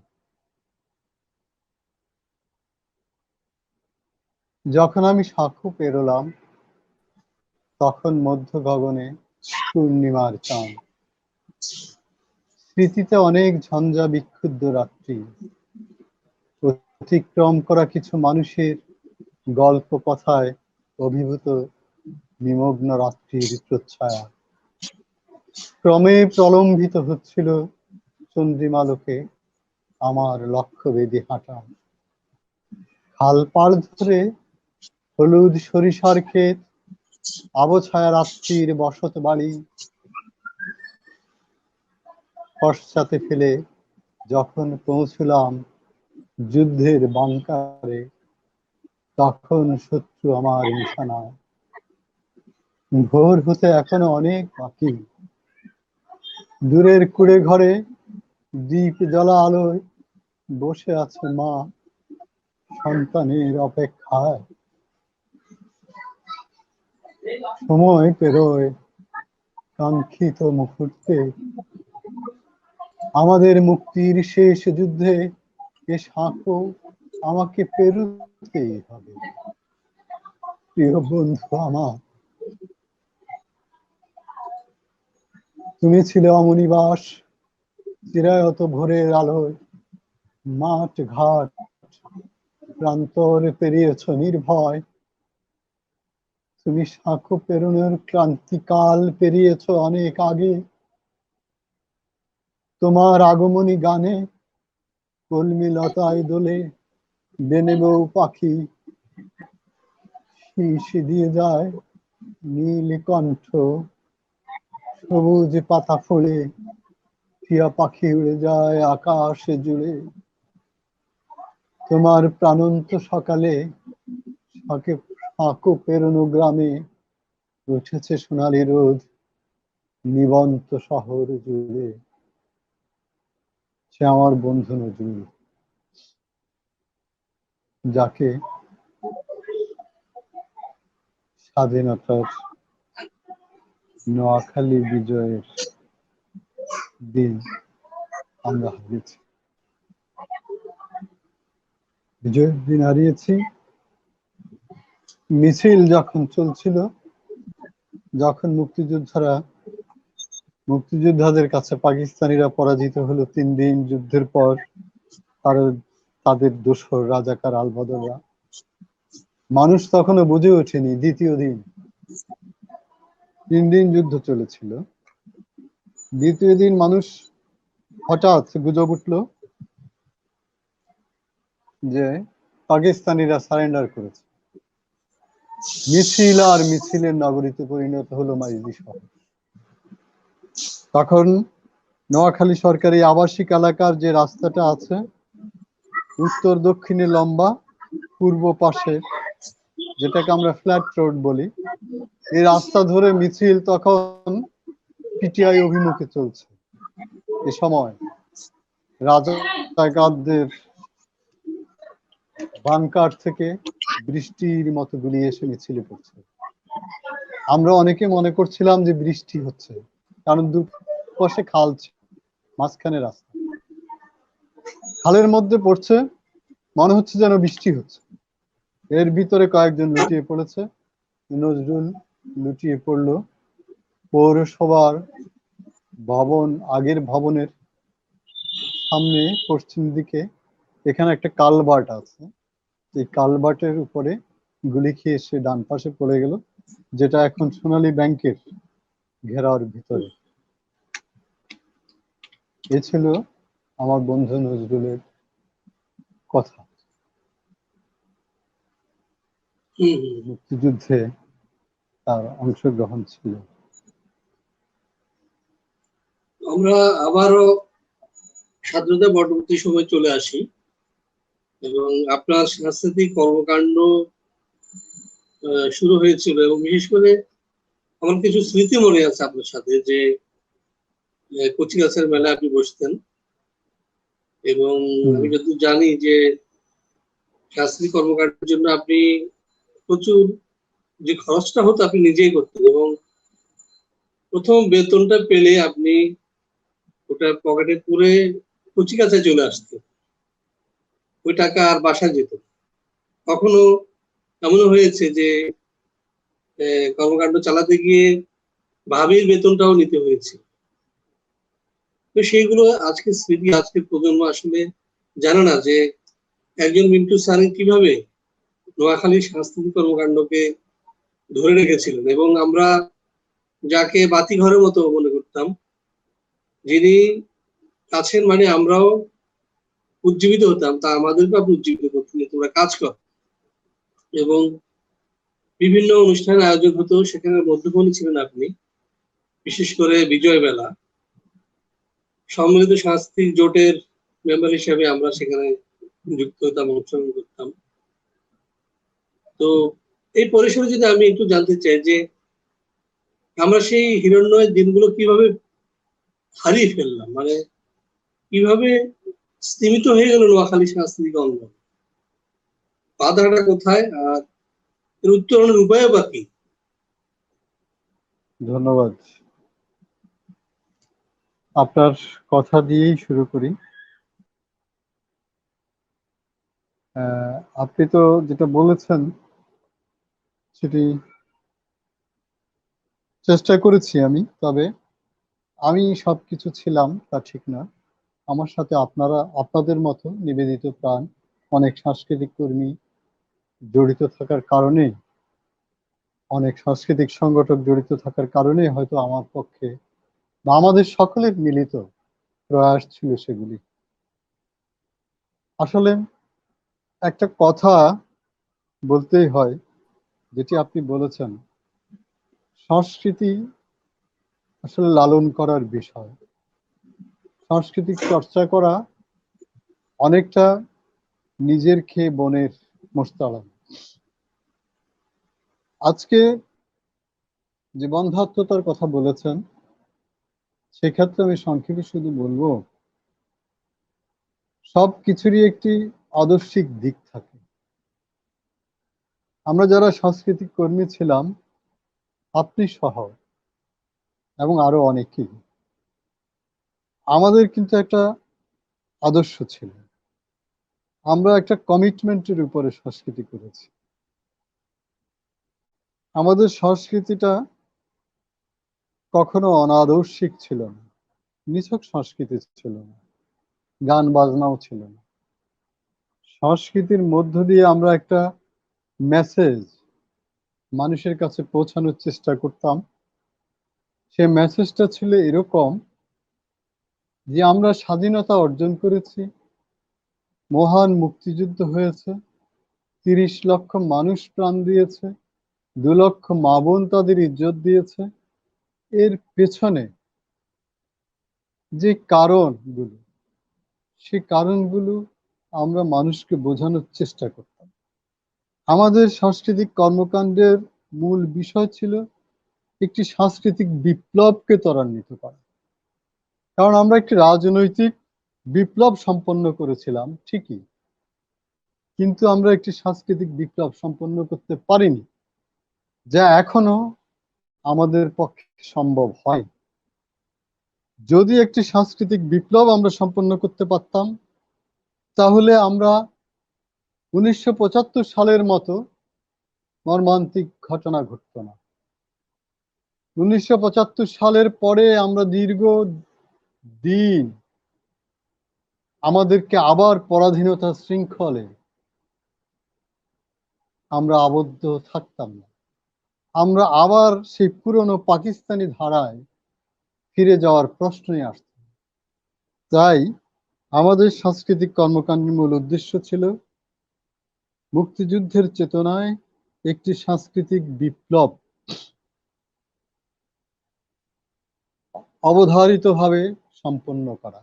যখন আমি সাঁকো পেরোলাম, তখন মধ্য গগনে পূর্ণিমার চাঁদ, স্মৃতিতে অনেক ঝঞ্ঝা বিক্ষুব্ধ রাত্রি, অতিক্রম করা কিছু মানুষের গল্প কথায় অভিভূত নিমগ্ন রাত্রির প্রচ্ছায়া, ক্রমে প্রলম্বিত হচ্ছিল চন্দ্রিমালোকে আমার লক্ষ্যভেদী হাঁটা। খাল পাড় ধরে হলুদ সরিষার ক্ষেত, আবছায়া রাত্রির বসত বাড়ি পশ্চাতে ফেলে যখন পৌঁছলাম যুদ্ধের বাংকারে, তখন শত্রু আমার নিশানায়। ভোর হতে এখনো অনেক বাকি, দূরের কুড়ে ঘরে দ্বীপ জ্বলা আলোয় বসে আছে মা সন্তানের অপেক্ষায়। সময় পেরোয়, কাঙ্ক্ষিত মুহূর্তে, আমাদের মুক্তির শেষ যুদ্ধে এ সাঁকো আমাকে পেরোতেই হবে। প্রিয় বন্ধু আমার, তুমি ছিলে অমনিবাস, চিরায়ত ভোরের আলোয়, মাঠ ঘাট প্রান্তর পেরিয়েছ নির্ভয়। তুমি সাঁকো পেরোনোর ক্রান্তিকাল পেরিয়েছ অনেক আগে। তোমার আগমনী গানে কলমি লতায় দোলে বেনে বউ পাখি শীষ দিয়ে যায় নীল কণ্ঠ, সবুজ পাতা ফোড়ে টিয়া পাখি উড়ে যায় আকাশে জুড়ে। তোমার প্রাণন্ত সকালে সাঁকো পেরোনো গ্রামে উঠেছে সোনালি রোদ নিবন্ত শহর জুড়ে। সে আমার বন্ধু নজরুল, যাকে স্বাধীনতার নোয়াখালী বিজয়ের দিন আমরা হারিয়েছি। বিজয়ের দিন হারিয়েছি। মিছিল যখন চলছিল, যখন মুক্তিযোদ্ধাদের কাছে পাকিস্তানিরা পরাজিত হলো 3 দিন যুদ্ধের পর, তাদের দোসর রাজাকার আলবদররা, মানুষ তখনও বুঝে ওঠেনি দ্বিতীয় দিন। 3 দিন যুদ্ধ চলেছিল, দ্বিতীয় দিন মানুষ হঠাৎ গুজব উঠল যে পাকিস্তানিরা সারেন্ডার করেছে। মিছিল আর মিছিলের নগরীতে পরিণত হলো মাইজদি শহর। তখন নোয়াখালী সরকারি আবাসিক এলাকার যে রাস্তাটা আছে, উত্তর দক্ষিণে লম্বা, পূর্ব পাশে যেটাকে আমরা ফ্ল্যাট রোড বলি, এই রাস্তা ধরে মিছিল তখন পিটিআই অভিমুখে চলছে। এ সময় রাজাকারদের বাংকার থেকে বৃষ্টির মতো গুলি এসে মিছিলে পড়ছে। আমরা অনেকে মনে করছিলাম যে বৃষ্টি হচ্ছে, কারণ দুপাশে খাল ছিল, মাঝখানে রাস্তা, খালের মধ্যে পড়ছে, মনে হচ্ছে যেন বৃষ্টি হচ্ছে। এর ভিতরে কয়েকজন লুটিয়ে পড়েছে। নজরুল লুটিয়ে পড়লো পৌরসভার আগের ভবনের সামনে পশ্চিম দিকে। এখানে একটা কালভার্ট আছে, এই কালভার্টের উপরে গুলি খেয়ে সে ডান পাশে পড়ে গেল, যেটা এখন সোনালী ব্যাংকের ঘেরার ভিতরে। এ ছিল আমার বন্ধু নজরুলের কথা। মুক্তিযুদ্ধে তার অংশগ্রহণ ছিল। আমরা আবারও স্বাধীনতা পরবর্তী সময় চলে আসি এবং আপনার সাংস্কৃতিক কর্মকাণ্ড শুরু হয়েছিল, এবং বিশেষ করে আমার কিছু স্মৃতি মনে আছে আপনার সাথে, যে কচি গাছের মেলায় আপনি বসতেন, এবং আমি যতদূর জানি যে সাংস্কৃতিক কর্মকাণ্ডের জন্য আপনি প্রচুর যে খরচটা হতো আপনি নিজেই করতেন, এবং প্রথম বেতনটা পেলে আপনি ওটা পকেটে পুরে কচি কাছায় চলে আসতেন, ওই টাকা আর বাসায় যেত। কখনো এমনও হয়েছে যে কর্মকাণ্ড চালাতে গিয়ে ভাবির বেতনটাও নিতে হয়েছে। তো সেইগুলো আজকের স্মৃতি, আজকের প্রজন্ম আসলে জানে না যে একজন মিন্টু স্যার কিভাবে নোয়াখালীর সাংস্কৃতিক কর্মকাণ্ডকে ধরে রেখেছিলেন, এবং আমরা যাকে বাতি ঘরের মতো মনে করতাম, যিনি আছেন মানে আমরাও উজ্জীবিত হতাম, তা আমাদেরকে আপনি উজ্জীবিত করতেন, তোমরা কাজ কর। এবং বিভিন্ন অনুষ্ঠানের আয়োজন হতো, সেখানে মধ্যমণি ছিলেন আপনি, বিশেষ করে বিজয় মেলা, সম্মিলিত সাংস্কৃতিক জোটের মেম্বার হিসেবে আমরা সেখানে যুক্ত হতাম, অংশগ্রহণ করতাম। তো এই পরিসরে যদি আমি একটু জানতে চাই যে আমরা সেই হিরণ্ময় দিনগুলো কিভাবে হারিয়ে ফেললাম, মানে কিভাবে স্তীমিত হয়ে গেল নোয়াখালী সাংস্কৃতিক অঙ্গন, বাধাটা কোথায়, আর এর উত্তরণের উপায় বা কি? ধন্যবাদ। আপনার কথা দিয়েই শুরু করি। আপনি তো যেটা বলেছেন সেটি চেষ্টা করেছি আমি, তবে আমি সবকিছু ছিলাম তা ঠিক না। আমার সাথে আপনাদের মতো নিবেদিত প্রাণ অনেক সাংস্কৃতিক কর্মী জড়িত থাকার কারণে, অনেক সাংস্কৃতিক সংগঠক জড়িত থাকার কারণে হয়তো আমার পক্ষে বা আমাদের সকলের মিলিত প্রয়াস ছিল সেগুলি। আসলে একটা কথা বলতেই হয়, যেটি আপনি বলেছেন, সংস্কৃতি আসলে লালন করার বিষয়। সাংস্কৃতিক চর্চা করা অনেকটা নিজের খেয়ে বনের মোস্তালাম। আজকে যে বন্ধাত্মতার কথা বলেছেন, সেক্ষেত্রে আমি সংক্ষেপে শুধু বলবো, সব কিছুরই একটি আদর্শিক দিক থাকে। আমরা যারা সাংস্কৃতিক কর্মী ছিলাম, আপনি সহ এবং আরো অনেকেই, আমাদের কিন্তু একটা আদর্শ ছিল। আমরা একটা কমিটমেন্টের উপরে সংস্কৃতি করেছি। আমাদের সংস্কৃতিটা কখনো অনাদর্শিক ছিল না, নিছক সংস্কৃতি ছিল না, গান বাজনাও ছিল না। সংস্কৃতির মধ্য দিয়ে আমরা একটা মেসেজ মানুষের কাছে পৌঁছানোর চেষ্টা করতাম। সে মেসেজটা ছিল এরকম যে আমরা স্বাধীনতা অর্জন করেছি, মহান মুক্তিযুদ্ধ হয়েছে, ৩০ লক্ষ মানুষ প্রাণ দিয়েছে, ২ লক্ষ মা বোন তাদের ইজ্জত দিয়েছে। এর পেছনে যে কারণগুলো, সেই কারণগুলো আমরা মানুষকে বোঝানোর চেষ্টা করতাম। আমাদের সাংস্কৃতিক কর্মকাণ্ডের মূল বিষয় ছিল একটি সাংস্কৃতিক বিপ্লবকে ত্বরান্বিত করা। কারণ আমরা একটি রাজনৈতিক বিপ্লব সম্পন্ন করেছিলাম ঠিকই, কিন্তু আমরা একটি সাংস্কৃতিক বিপ্লব সম্পন্ন করতে পারিনি, যা এখনো আমাদের পক্ষে সম্ভব হয়। যদি একটি সাংস্কৃতিক বিপ্লব আমরা সম্পন্ন করতে পারতাম, তাহলে আমরা ১৯৭৫ সালের মতো মর্মান্তিক ঘটনা ঘটত না। ১৯৭৫ সালের পরে আমরা দীর্ঘ দিন আমাদেরকে আবার পরাধীনতার শৃঙ্খলে আমরা আবদ্ধ থাকতাম না। আমরা আবার সেই পুরনো পাকিস্তানি ধারায় ফিরে যাওয়ার প্রশ্নই আসত। তাই আমাদের সাংস্কৃতিক কর্মকাণ্ডের মূল উদ্দেশ্য ছিল মুক্তিযুদ্ধের চেতনায় একটি সাংস্কৃতিক বিপ্লব অবধারিতভাবে সম্পন্ন করা।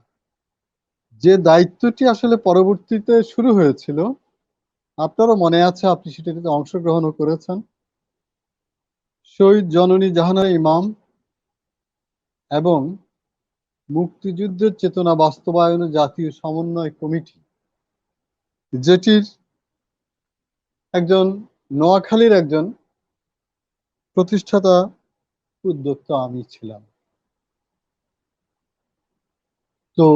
যে দায়িত্বটি আসলে পরবর্তীতে শুরু হয়েছিল, আপনারও মনে আছে, আপনি সেটাতে অংশগ্রহণও করেছেন। শহীদ জননী জাহানারা ইমাম এবং মুক্তিযুদ্ধের চেতনা বাস্তবায়ন জাতীয় সমন্বয় কমিটি, যেটির একজন নোয়াখালীর একজন প্রতিষ্ঠাতা উদ্যোক্তা আমি ছিলাম। তো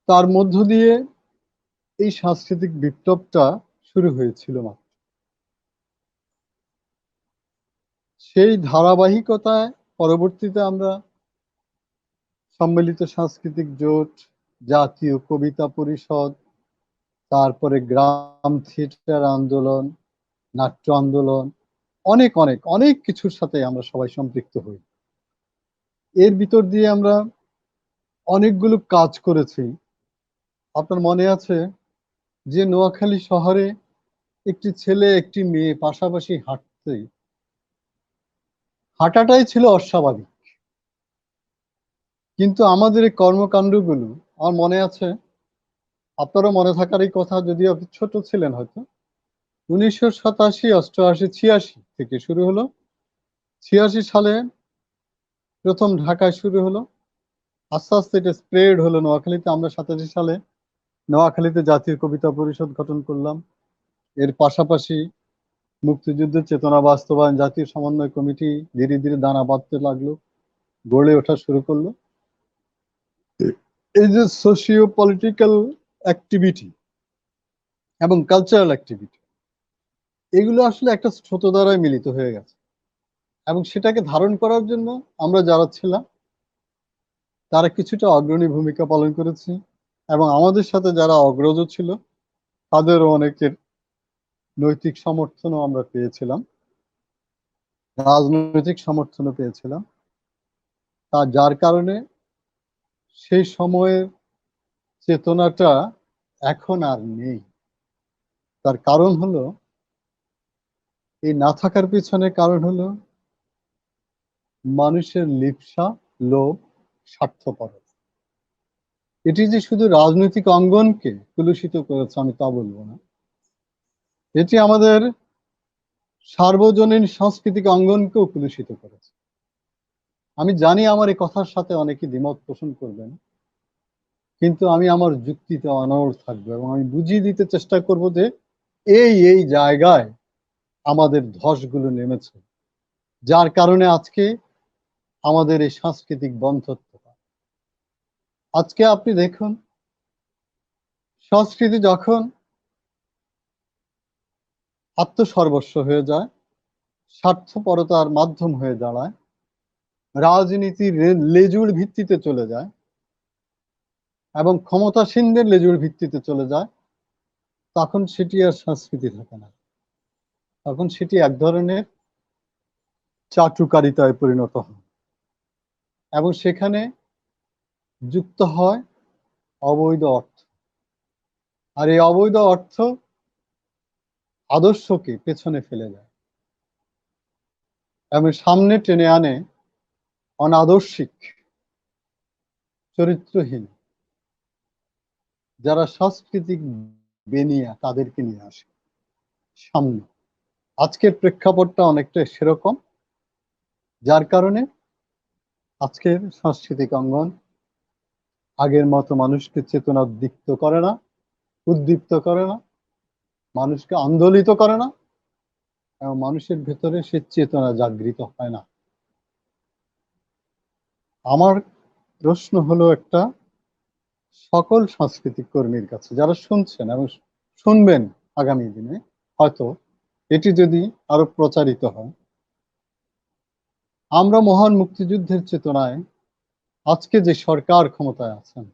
তার মধ্য দিয়ে এই সাংস্কৃতিক বিপ্লবটা শুরু হয়েছিল মাত্র। সেই ধারাবাহিকতায় পরবর্তীতে আমরা সম্মিলিত সাংস্কৃতিক জোট, জাতীয় কবিতা পরিষদ, তারপরে গ্রাম থিয়েটার আন্দোলন, নাট্য আন্দোলন, অনেক অনেক অনেক কিছুর সাথে আমরা সবাই সম্পৃক্ত হই। এর ভিতর দিয়ে আমরা অনেকগুলো কাজ করেছি। আপনার মনে আছে যে নোয়াখালী শহরে একটি ছেলে একটি মেয়ে পাশাপাশি হাঁটাটাই ছিল অস্বাভাবিক, কিন্তু আমাদের এই কর্মকাণ্ডগুলো, আমার মনে আছে, আপনারও মনে থাকার এই কথা, যদিও আপনি ছোট ছিলেন হয়তো, ১৯৮৭, ৮৮, ৮৬ থেকে শুরু হলো। ৮৬ সালে প্রথম ঢাকায় শুরু হলো, আস্তে আস্তে এটা স্প্রেড হলো নোয়াখালীতে। আমরা ৮৭ সালে নোয়াখালীতে জাতীয় কবিতা পরিষদ গঠন করলাম। এর পাশাপাশি মুক্তিযুদ্ধের চেতনা বাস্তবায়ন জাতীয় সমন্বয় কমিটি ধীরে ধীরে দানা বাঁধতে লাগলো, গড়ে ওঠা শুরু করলো। এই যে সোশিও পলিটিক্যাল অ্যাক্টিভিটি এবং কালচারাল অ্যাক্টিভিটি, এগুলো আসলে একটা স্রোত দ্বারাই মিলিত হয়ে গেছে, এবং সেটাকে ধারণ করার জন্য আমরা যারা ছিলাম তারা কিছুটা অগ্রণী ভূমিকা পালন করেছি, এবং আমাদের সাথে যারা অগ্রজ ছিল তাদেরও অনেকের নৈতিক সমর্থনও আমরা পেয়েছিলাম, রাজনৈতিক সমর্থনও পেয়েছিলাম। যার কারণে সেই সময়ের চেতনাটা এখন আর নেই। তার কারণ হলো, এই না থাকার পিছনে কারণ হলো মানুষের লিপ্সা, লোভ, স্বার্থপরতা। এটি যে শুধু রাজনৈতিক অঙ্গনকে কলুষিত করেছে আমি তা বলবো না, এটি আমাদের সার্বজনীন সাংস্কৃতিক অঙ্গনকেও কলুষিত করেছে। আমি জানি আমার এই কথার সাথে অনেকে দ্বিমত পোষণ করবেন, কিন্তু আমি আমার যুক্তিতে অনড় থাকবো এবং আমি বুঝিয়ে দিতে চেষ্টা করব যে এই জায়গায় আমাদের ধসগুলো নেমেছে, যার কারণে আজকে আমাদের এই সাংস্কৃতিক বন্ধত্ব। আজকে আপনি দেখুন, সংস্কৃতি যখন আত্মসর্বস্ব হয়ে যায়, স্বার্থপরতার মাধ্যম হয়ে দাঁড়ায়, রাজনীতির লেজুর ভিত্তিতে চলে যায় এবং ক্ষমতাসীনদের লেজুর ভিত্তিতে চলে যায়, তখন সেটি আর সংস্কৃতি থাকে না, তখন সেটি এক ধরনের চাটুকারিতায় পরিণত হয় এবং সেখানে যুক্ত হয় অবৈধ অর্থ। আর এই অবৈধ অর্থ আদর্শকে পেছনে ফেলে যায় এবং সামনে টেনে আনে অনাদর্শিক, চরিত্রহীন, যারা সাংস্কৃতিক বেনিয়া তাদেরকে নিয়ে আসে সামনে। আজকের প্রেক্ষাপটটা অনেকটা সেরকম, যার কারণে আজকের সাংস্কৃতিক অঙ্গন আগের মতো মানুষকে চেতনা উদ্দীপ্ত করে না, মানুষকে আন্দোলিত করে না, এবং মানুষের ভেতরে সে চেতনা জাগৃত হয় না। আমার প্রশ্ন হলো একটা, সকল সাংস্কৃতিক কর্মীর কাছে, যারা শুনছেন এবং শুনবেন আগামী দিনে, হয়তো এটি যদি আরো প্রচারিত হয়, আমরা মহান মুক্তিযুদ্ধের চেতনায় আজকে যে সরকার ক্ষমতায় আছেন,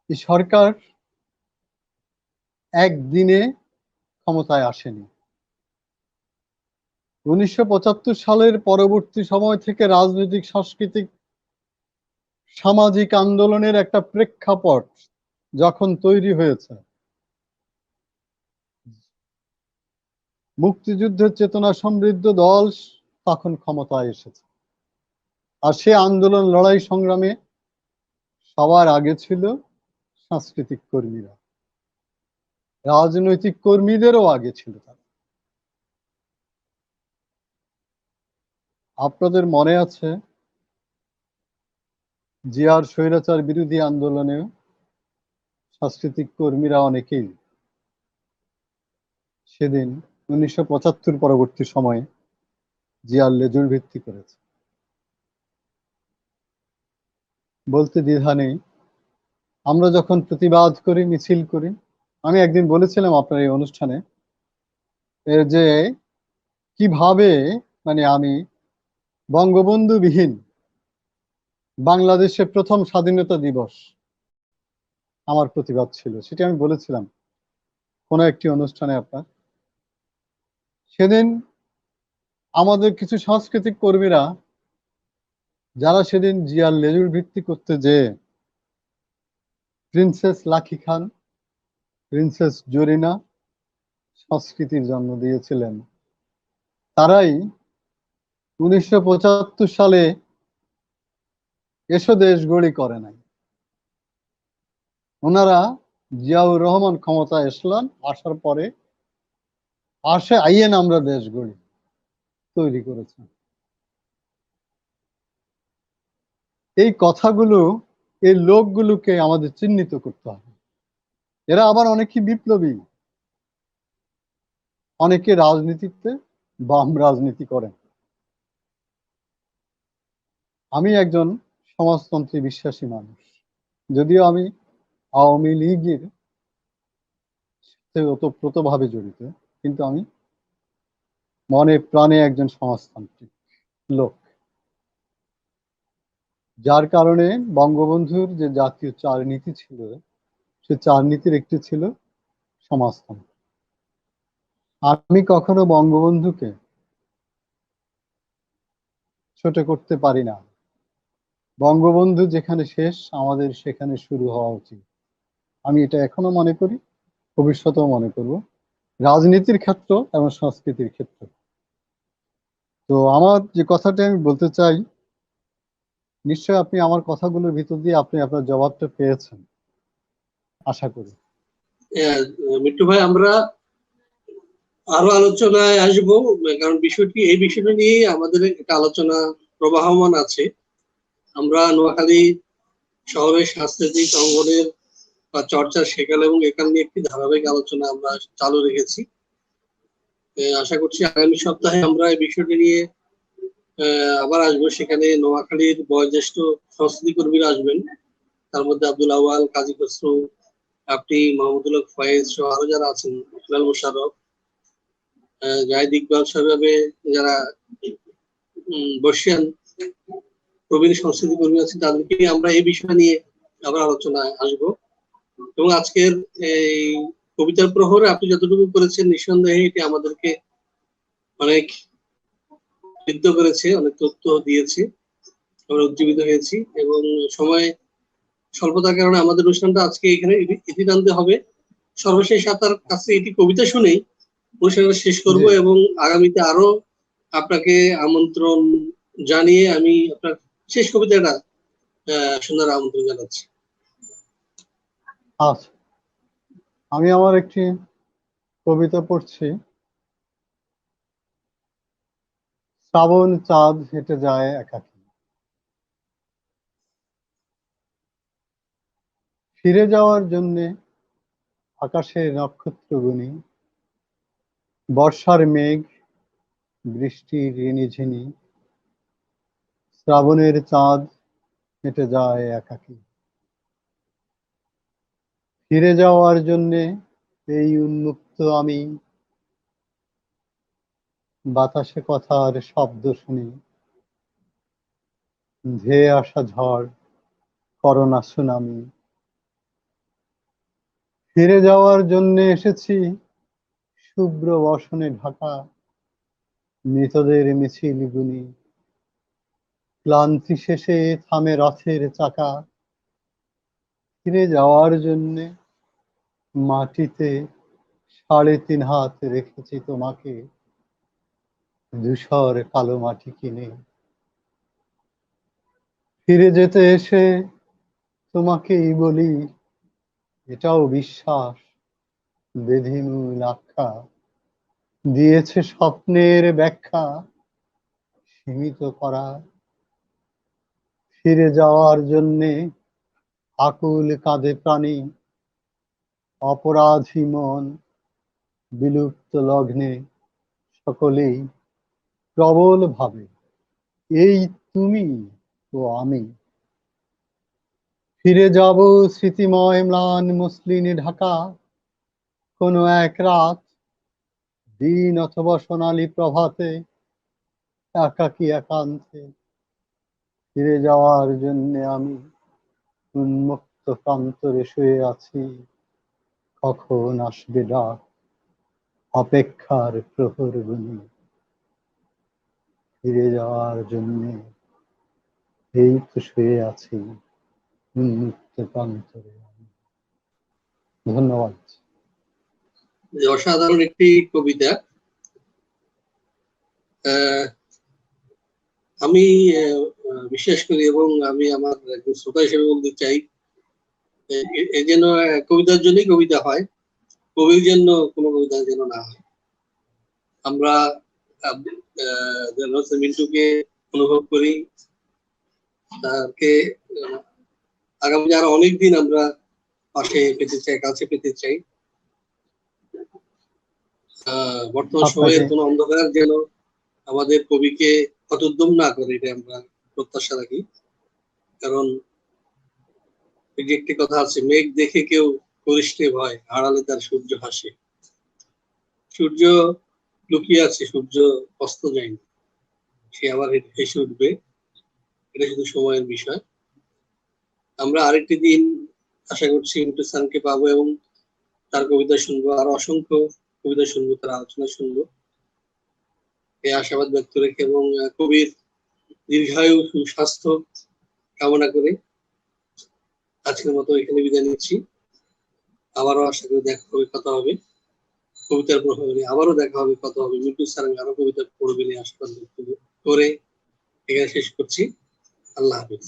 এই সরকার একদিনে ক্ষমতায় আসেনি। 1975 সালের পরবর্তী সময় থেকে রাজনৈতিক, সাংস্কৃতিক, সামাজিক আন্দোলনের একটা প্রেক্ষাপট যখন তৈরি হয়েছে, মুক্তিযুদ্ধের চেতনা সমৃদ্ধ দল তখন ক্ষমতায় এসেছে। আর সে আন্দোলন, লড়াই, সংগ্রামে সবার আগে ছিল সাংস্কৃতিক কর্মীরা, রাজনৈতিক কর্মীদেরও আগে ছিল তারা। আপনাদের মনে আছে জিয়ার স্বৈরাচার বিরোধী আন্দোলনে সাংস্কৃতিক কর্মীরা অনেকেই সেদিন 1975 পরবর্তী সময়ে জিয়ার লেজুর ভিত্তি করেছে, বলতে দ্বিধা নেই। আমরা যখন প্রতিবাদ করি, মিছিল করি, আমি একদিন বলেছিলাম আপনার এই অনুষ্ঠানে যে কিভাবে আমি বঙ্গবন্ধু বিহীন বাংলাদেশে প্রথম স্বাধীনতা দিবস আমার প্রতিবাদ ছিল, সেটি আমি বলেছিলাম কোনো একটি অনুষ্ঠানে আপনার। সেদিন আমাদের কিছু সাংস্কৃতিক কর্মীরা, যারা সেদিন জিয়ার লেজুর ভিত্তি করতে যে প্রিন্সেস লাকি খান, প্রিন্সেস জরিনা সংস্কৃতির জন্ম দিয়েছিলেন, তারাই 1975 সালে এসো দেশ গড়ি করে নাই। ওনারা জিয়াউর রহমান ক্ষমতায় আসার পরে আইয়েন আমরা দেশ গড়ি তৈরি করেছেন। এই কথাগুলো, এই লোকগুলোকে আমাদের চিহ্নিত করতে হবে। এরা আবার অনেকে বিপ্লবী, অনেকে রাজনীতিতে বাম রাজনীতি করেন। আমি একজন সমাজতন্ত্রে বিশ্বাসী মানুষ। যদিও আমি আওয়ামী লীগের সাথে ওতপ্রোতভাবে জড়িত, কিন্তু আমি মনে প্রাণে একজন সমাজতান্ত্রিক লোক। যার কারণে বঙ্গবন্ধুর যে জাতীয় চারনীতি ছিল, সে চারনীতির একটি ছিল সমাজতন্ত্র। আমি কখনো বঙ্গবন্ধুকে ছোট করতে পারি না। বঙ্গবন্ধু যেখানে শেষ, আমাদের সেখানে শুরু হওয়া উচিত। আমি এটা এখনো মনে করি, ভবিষ্যতেও মনে করব, রাজনীতির ক্ষেত্র এবং সংস্কৃতির ক্ষেত্র। তো আমার যে কথাটা আমি বলতে চাই, নিশ্চয় আপনি আমার কথাগুলোর ভিতর দিয়ে আপনি আপনার জবাবটা পেয়েছেন আশা করি। মিট্টু ভাই, আমরা আরো আলোচনায় আসবো, কারণ এই বিষয়টা নিয়ে আমাদের একটা আলোচনা প্রবাহমান আছে। আমরা নোয়াখালী শহরের সাংস্কৃতিক অঙ্গনের বা চর্চার সেকাল এবং একাল নিয়ে একটি ধারাবাহিক আলোচনা আমরা চালু রেখেছি। আশা করছি আগামী সপ্তাহে আমরা এই বিষয়টি নিয়ে আবার আসবো। সেখানে নোয়াখালীর বয়োজ্যেষ্ঠ সংস্কৃতি কর্মীরা আসবেন, তার মধ্যে আব্দুল আওয়াল, কাজী খসরু, আপনি, মাহমুদুল হক ফয়েজ সহ আরো যারা আছেন, ইকবাল মোশাররফ, জাহিদ ইকবাল সাহেবে, যারা বর্ষিয়ান প্রবীণ সংস্কৃতি কর্মী আছেন, তাদেরকে আমরা এই বিষয় নিয়ে আবার আলোচনায় আসবো। এবং আজকের এই কবিতার প্রহরে আপনি যতটুকু করেছেন, নিঃসন্দেহে এটি আমাদেরকে অনেক বিদ্ধ করেছে, অনেক তথ্য দিয়েছে, আমরা উজ্জীবিত হয়েছি। এবং সময় স্বল্পতার কারণে আমাদের অনুষ্ঠানটা আজকে এখানে ইতি টানতে হবে। সর্বশেষ আপনার কাছে এটি কবিতা শুনেই অনুষ্ঠানটা শেষ করব, এবং আগামীতে আরো আপনাকে আমন্ত্রণ জানিয়ে আমি আপনার শেষ কবিতাটা শোনার আমন্ত্রণ জানাচ্ছি। আচ্ছা, আমি আমার একটি কবিতা পড়ছি। শ্রাবণ চাঁদ হেঁটে যায় একাকী, ফিরে যাওয়ার জন্যে আকাশের নক্ষত্র গুনি, বর্ষার মেঘ, বৃষ্টির রিনিঝিনি, শ্রাবণের চাঁদ হেঁটে যায় একাকী। ফিরে যাওয়ার জন্যে এই উন্মুক্ত আমি, বাতাসে কথার শব্দ শুনি, ধেয়ে আসা ঝড়, করোনা সুনামি। ফিরে যাওয়ার জন্যে এসেছি শুভ্র বসনে ঢাকা, মৃতদের মিছিল গুনি, ক্লান্তি শেষে থামে রথের চাকা। ফিরে যাওয়ার জন্যে মাটিতে 3.5 হাত রেখেছি তোমাকে, ধূসর কালো মাটি কিনে। ফিরে যেতে এসে তোমাকেই বলি, এটাও বিশ্বাস, বেধিমূল আখ্যা, দিয়েছে স্বপ্নের ব্যাখ্যা সীমিত করা। ফিরে যাওয়ার জন্যে আকুল কাঁদে প্রাণী, অপরাধী মন, বিলুপ্ত লগ্নে সকলেই প্রবল ভাবে এই তুমি ও আমি। ফিরে যাব স্মৃতিময় ম্লান মসলিনে ঢাকা, কোনো এক রাত, দিন অথবা সোনালী প্রভাতে, একাকী একান্তে। ফিরে যাওয়ার জন্য আমি উন্মুক্ত প্রান্তরে শুয়ে আছি, কখন আসবে ডাক, অপেক্ষার প্রহর গুনি। ফিরে যাওয়ার জন্য এই তো শুয়ে আছি উন্মুক্ত প্রান্তরে। ধন্যবাদ। অসাধারণ একটি কবিতা। আমি বিশ্বাস করি এবং আমি আমার একজন শ্রোতা হিসেবে বলতে চাই, এই যেন কবিতার জন্যই কবিতা হয়, কবির জন্য কোনো কবিতা যেন না হয়। আমরা মিন্টুকে অনুভব করি, তাকে আগামী আরো অনেকদিন আমরা পাশে পেতে চাই, কাছে পেতে চাই। বর্তমান সময়ের কোন অন্ধকার যেন আমাদের কবিকে হতোদ্যম না করে, এটা আমরা প্রত্যাশা রাখি। কারণ এই যে একটি কথা আছে, মেঘ দেখে কেউ করিষ্ঠে ভয়, আড়ালে তার সূর্য হাসে। সূর্য লুকিয়ে আছে, সূর্য অস্ত যায়নি, সে আবার হেসে উঠবে, এটা শুধু সময়ের বিষয়। আমরা আরেকটি দিন আশা করছি মিন্টু স্যারকে পাবো এবং তার কবিতা শুনবো, আর অসংখ্য কবিতা শুনবো, তার আলোচনা শুনবো, এই আশাবাদ ব্যক্ত রেখে এবং কবির দীর্ঘায়ু সুস্বাস্থ্য কামনা করে আজকের মতো এখানে বিদায় নিচ্ছি। আবারও আশা করি দেখা হবে, কথা হবে কবিতার প্রভাবে, আবারও দেখা হবে, কথা হবে। মিন্টু স্যার আরো কবিতা পড়বেন আশাবাদ ব্যক্ত করে এখানে শেষ করছি। আল্লাহ হাফিজ।